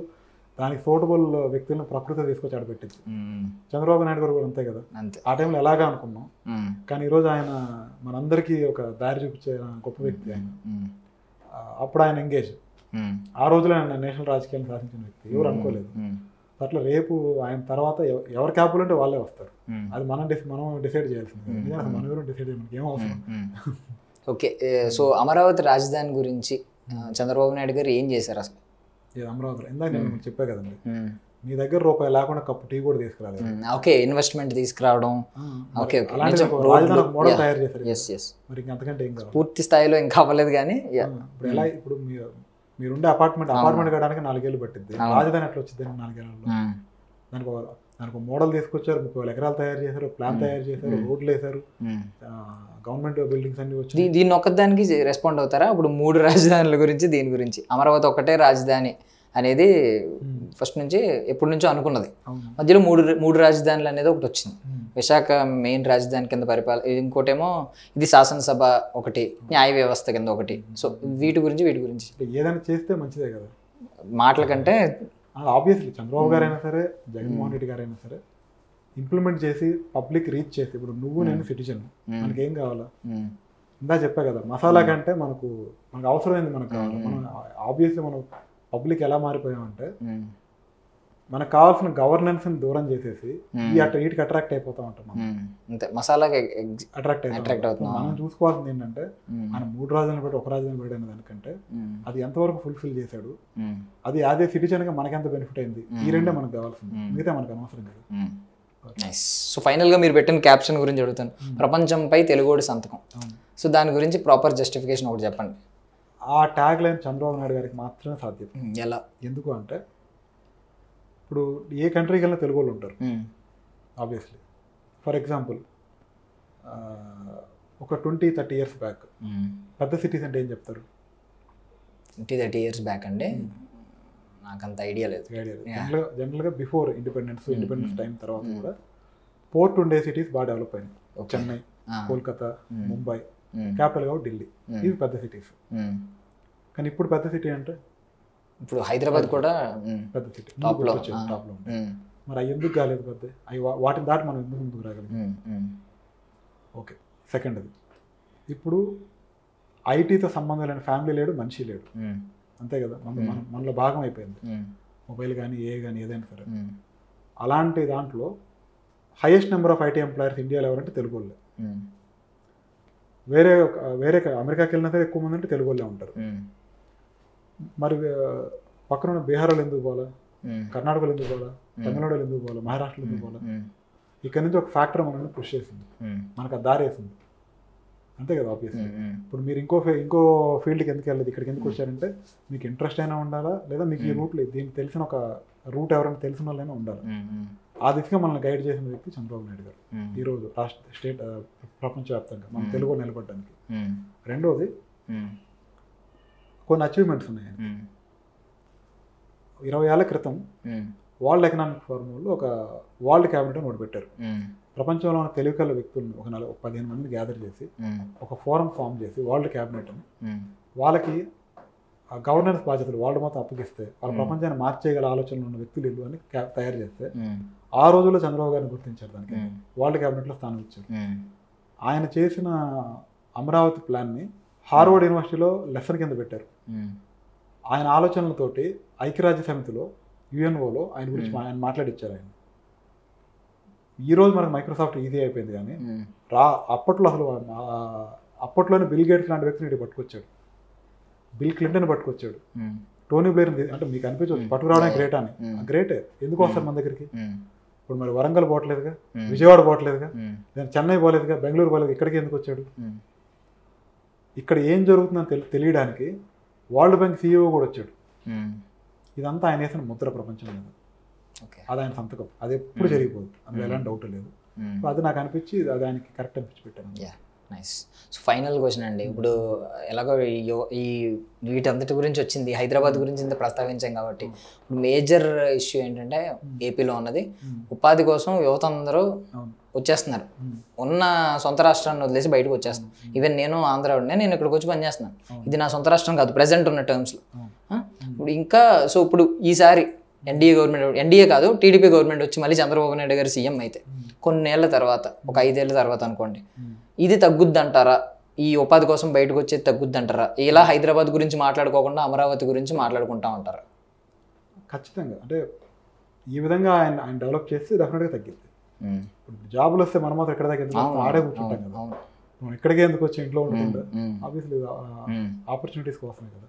దానికి సూటబుల్ వ్యక్తులను ప్రకృతి తీసుకొచ్చి ఆడబెట్టింది. చంద్రబాబు నాయుడు గారు కూడా అంతే కదా, ఆ టైంలో ఎలాగా అనుకున్నాం, కానీ ఈరోజు ఆయన మనందరికీ ఒక దారి చూపించే గొప్ప వ్యక్తి ఆయన. అప్పుడు ఆయన ఎంగేజ్, ఆ రోజులో ఆయన నేషనల్ రాజకీయాన్ని శాసించిన వ్యక్తి, ఎవరు అనుకోలేదు. అట్లా రేపు ఆయన తర్వాత ఎవరు క్యాపబుల్ ఉంటే వాళ్ళే వస్తారు, అది మనం డిసైడ్ చేయాల్సింది, ఎందుకంటే మనం ఎవరు డిసైడ్ చేయడానికి ఏం అవసరం. ఓకే, సో అమరావతి రాజధాని గురించి చంద్రబాబు నాయుడు గారు ఏం చేశారు అసలు? అమరావతి ఇందాక నేను చెప్పా కదండి, మీ దగ్గర రూపాయి లేకుండా కప్పు టీ కూడా తీసుకురాలేదు. ఓకే, ఇన్వెస్ట్మెంట్ తీసుకురావడం, ఓకే మోడల్ తయారు చేశారు. మరి అంతకంటే ఏం కావాలి, పూర్తి స్థాయిలో ఇంకా అవ్వలేదు. కానీ ఇప్పుడు ఎలా, ఇప్పుడు మీరుండే అపార్ట్మెంట్ కట్టడానికి 4 ఏళ్ళు పట్టింది, రాజధాని ఎట్లా వచ్చింది 4 ఏళ్ళలో? దానికి మోడల్ తీసుకొచ్చారు, 30,000 ఎకరాలు తయారు చేశారు, ప్లాన్ తయారు చేశారు, రోడ్లు వేశారు, గవర్నమెంట్ బిల్డింగ్స్ అన్ని వచ్చి. దీన్ని ఒక్కదానికి రెస్పాండ్ అవుతారా? ఇప్పుడు 3 రాజధానుల గురించి, దీని గురించి అమరావతి ఒకటే రాజధాని అనేది ఫస్ట్ నుంచి ఎప్పటి నుంచో అనుకున్నది, మధ్యలో మూడు రాజధానులు అనేది ఒకటి వచ్చింది. విశాఖ మెయిన్ రాజధాని కింద ఇంకోటేమో ఇది శాసనసభ ఒకటి, న్యాయ వ్యవస్థ కింద ఒకటి. సో వీటి గురించి ఏదైనా చేస్తే మంచిదే కదా, మాటల కంటే. ఆబ్వియస్లీ చంద్రబాబు గారైనా సరే, జగన్మోహన్ రెడ్డి గారైనా సరే ఇంప్లిమెంట్ చేసి పబ్లిక్ రీచ్ చేసి, ఇప్పుడు నువ్వు నేను సిటిజన్, మనకి ఏం కావాలా? ఇందా చెప్పా కదా, మసాలా కంటే మనకు అవసరమైంది మనకు కావాలి. మనం ఆబ్వియస్లీ మనం పబ్లిక్ ఎలా మారిపోయామంటే మనకు కావాల్సిన గవర్నెన్స్ ని దూరం చేసేసి వీటికి అట్రాక్ట్ అయిపోతా ఉంటాం. మసాలాకి అట్రాక్ట్ అవుతుంది. మనం చూసుకోవాల్సింది ఏంటంటే మనం 3 రాజధానులు పెట్టి 1 రాజధాని పెట్టిన దానికంటే అది ఎంతవరకు ఫుల్ఫిల్ చేశాడు, అది అదే సిటిజన్ గా మనకి ఎంత బెనిఫిట్ అయింది, ఈ రెండే మనకు కావాల్సింది, మిగతా మనకు అనవసరం కదా. సో ఫైనల్గా మీరు పెట్టిన క్యాప్షన్ గురించి అడుగుతాను, ప్రపంచంపై తెలుగోడి సంతకం. సో దాని గురించి ప్రాపర్ జస్టిఫికేషన్ ఒకటి చెప్పండి. ఆ ట్యాగ్ లైన్ చంద్రబాబు నాయుడు గారికి మాత్రమే సాధ్యం. ఎలా? ఎందుకు అంటే ఇప్పుడు ఏ కంట్రీకి వెళ్ళినా తెలుగు వాళ్ళు ఉంటారు ఆబ్వియస్లీ. ఫర్ ఎగ్జాంపుల్ ఒక 20-30 years బ్యాక్ పెద్ద సిటీస్ అంటే ఏం చెప్తారు? 20-30 years బ్యాక్ అంటే నాకు అంత ఐడియా లేదు. జనరల్గా బిఫోర్ ఇండిపెండెన్స్ టైం తర్వాత కూడా పోర్ట్ ఉండే సిటీస్ బాగా డెవలప్ అయినాయి. చెన్నై, కోల్కతా, ముంబై, క్యాపిటల్ కాబట్టి ఢిల్లీ, ఇవి పెద్ద సిటీస్. కానీ ఇప్పుడు పెద్ద సిటీ అంటే ఇప్పుడు హైదరాబాద్ కూడా పెద్ద సిటీ, టాప్లో ఉంటాయి. మరి అవి ఎందుకు కాలేదు పెద్ద? అవి వాటిని దాటి మనం ఎందుకు ముందుకు రాగలిగాం? ఓకే, సెకండ్ అది. ఇప్పుడు ఐటీతో సంబంధం లేని ఫ్యామిలీ లేడు, మనిషి లేడు, అంతే కదా. మనలో భాగం అయిపోయింది మొబైల్ కానీ ఏదైనా సరే. అలాంటి దాంట్లో highest number of IT employers ఇండియాలో ఎవరంటే తెలుగు వాళ్ళే. వేరే అమెరికాకి వెళ్ళినా సరే ఎక్కువ మంది అంటే తెలుగు వాళ్ళే ఉంటారు. మరి పక్కన ఉన్న బీహార్ వాళ్ళు ఎందుకు పోవాలా, కర్ణాటకలో ఎందుకు పోవాలా, తమిళనాడులో ఎందుకు పోవాలా, మహారాష్ట్రలో ఎందుకు పోవాలా? ఇక్కడ నుంచి ఒక ఫ్యాక్టర్ మనల్ని పుష్ చేసింది, మనకు ఆ దారి వేసింది, అంతే కదా. ఆబ్వియస్లీ ఇప్పుడు మీరు ఇంకో ఫీల్డ్కి ఎందుకు వెళ్ళదు, ఇక్కడికి ఎందుకు వచ్చారంటే మీకు ఇంట్రెస్ట్ అయినా ఉండాలా, లేదా మీకు ఈ రూట్లో దీనికి తెలిసిన ఒక రూట్ ఎవరైనా తెలిసిన వాళ్ళైనా ఉండాలి. ఆ దిశగా మనల్ని గైడ్ చేసిన వ్యక్తి చంద్రబాబు నాయుడు గారు ఈరోజు స్టేట్ ప్రపంచవ్యాప్తంగా మన తెలుగు నిలబడడానికి. రెండోది కొన్ని అచీవ్మెంట్స్ ఉన్నాయి. 20 ఏళ్ల క్రితం వరల్డ్ ఎకనామిక్ ఫోరం వాళ్ళు ఒక వరల్డ్ క్యాబినెట్ అని ఒకటి పెట్టారు. ప్రపంచంలో ఉన్న తెలివికల వ్యక్తులను ఒక 15 మందిని గ్యాదర్ చేసి ఒక ఫోరం ఫామ్ చేసి వరల్డ్ క్యాబినెట్ అని వాళ్ళకి గవర్నెన్స్ బాధ్యతలు వాళ్ళు మొత్తం అప్పగిస్తే వాళ్ళ ప్రపంచాన్ని మార్చేయగల ఆలోచనలు ఉన్న వ్యక్తులు ఇల్లు అని తయారు చేస్తే ఆ రోజుల్లో చంద్రబాబు గారిని గుర్తించారు, దానికి వరల్డ్ క్యాబినెట్లో స్థానం ఇచ్చారు. ఆయన చేసిన అమరావతి ప్లాన్ని హార్వర్డ్ యూనివర్సిటీలో లెసన్ కింద పెట్టారు. ఆయన ఆలోచనలతోటి ఐక్యరాజ్య సమితిలో యుఎన్ఓలో ఆయన గురించి ఆయన మాట్లాడిచ్చారు. ఆయన ఈరోజు మనకు మైక్రోసాఫ్ట్ ఈజీ అయిపోయింది, కానీ అప్పట్లోనే బిల్ గేట్స్ లాంటి వ్యక్తిని ఇటు పట్టుకొచ్చాడు, బిల్ క్లింటన్ పట్టుకొచ్చాడు, టోనీ బ్లేర్. అంటే మీకు అనిపించవచ్చు పట్టుకురావడానికి గ్రేట్ అని, గ్రేటే. ఎందుకు వస్తారు మన దగ్గరికి? ఇప్పుడు మరి వరంగల్ పోవట్లేదుగా, విజయవాడ పోవట్లేదుగా, చెన్నై పోలేదుగా, బెంగళూరు పోలేదు, ఇక్కడికి ఎందుకు వచ్చాడు? ఇక్కడ ఏం జరుగుతుందని తెలియడానికి వరల్డ్ బ్యాంక్ సీఈఓ కూడా వచ్చాడు. ఇదంతా ఆయన వేసిన ముద్ర ప్రపంచం మీద, అది ఆయన సంతకం, అది ఎప్పుడు జరిగిపోదు, అందులో ఎలాంటి డౌట్ లేదు. అది నాకు అనిపించి అది ఆయనకి కరెక్ట్ అనిపించి పెట్టాను. నైస్. సో ఫైనల్ క్వశ్చన్ అండి, ఇప్పుడు ఎలాగో ఈ వీటంతటి గురించి వచ్చింది, హైదరాబాద్ గురించి ఇంత ప్రస్తావించాం కాబట్టి ఇప్పుడు మేజర్ ఇష్యూ ఏంటంటే ఏపీలో ఉన్నది ఉపాధి కోసం యువత అందరూ వచ్చేస్తున్నారు, ఉన్న సొంత రాష్ట్రాన్ని వదిలేసి బయటకు వచ్చేస్తున్నాను. ఈవెన్ నేను ఆంధ్రావాడినే, నేను ఇక్కడికి వచ్చి పనిచేస్తున్నాను, ఇది నా సొంత రాష్ట్రం కాదు ప్రెసెంట్ ఉన్న టర్మ్స్లో. ఇప్పుడు ఇంకా సో ఇప్పుడు ఈసారి ఎన్డీఏ గవర్నమెంట్, ఎన్డీఏ కాదు టీడీపీ గవర్నమెంట్ వచ్చి మళ్ళీ చంద్రబాబు నాయుడు గారు సీఎం అయితే కొన్నేళ్ల తర్వాత, ఒక 5 ఏళ్ల తర్వాత అనుకోండి, ఇది తగ్గుద్దంటారా? ఈ ఉపాధి కోసం బయటకు వచ్చేది తగ్గుద్దంటారా? ఇలా హైదరాబాద్ గురించి మాట్లాడుకోకుండా అమరావతి గురించి మాట్లాడుకుంటా ఉంటారా? ఖచ్చితంగా. అంటే ఈ విధంగా ఆయన డెవలప్ చేస్తే డెఫినెట్గా తగ్గింది. ఇప్పుడు జాబులు వస్తే మనం మాత్రం ఎక్కడ దగ్గర ఆడే కూర్చుంటాం కదా, మనం ఇక్కడికే ఎందుకు వచ్చి ఇంట్లో ఉంటుండే, ఆబ్వియస్లీ ఆపర్చునిటీస్ కోసమే కదా.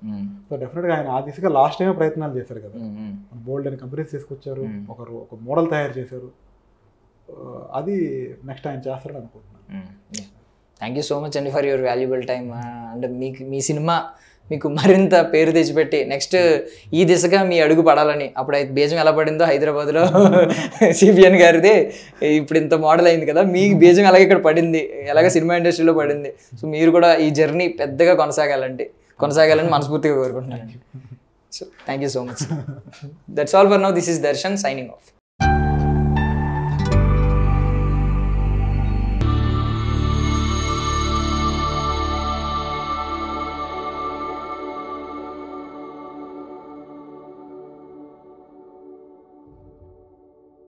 సో డెఫినెట్గా ఆయన ఆ దిశగా లాస్ట్ టైమే ప్రయత్నాలు చేశారు కదా, బోల్డ్ అని కంపెనీస్ తీసుకొచ్చారు, ఒక మోడల్ తయారు చేశారు, అది నెక్స్ట్ ఆయన చేస్తారని అనుకుంటున్నాను. థ్యాంక్ యూ సో మచ్ అండి ఫర్ యువర్ వాల్యుబుల్ టైమ్. అంటే మీ సినిమా మీకు మరింత పేరు తెచ్చిపెట్టి నెక్స్ట్ ఈ దిశగా మీ అడుగు పడాలని, అప్పుడైతే బీజం ఎలా పడిందో హైదరాబాద్లో సిబిఎన్ గారిది ఇప్పుడు ఇంత మోడల్ అయింది కదా, మీ బీజం ఎలాగ ఇక్కడ పడింది, ఎలాగ సినిమా ఇండస్ట్రీలో పడింది. సో మీరు కూడా ఈ జర్నీ పెద్దగా కొనసాగాలని మనస్ఫూర్తిగా కోరుకుంటున్నాను. So thank you so much. That's all for now. This is Darshan signing off.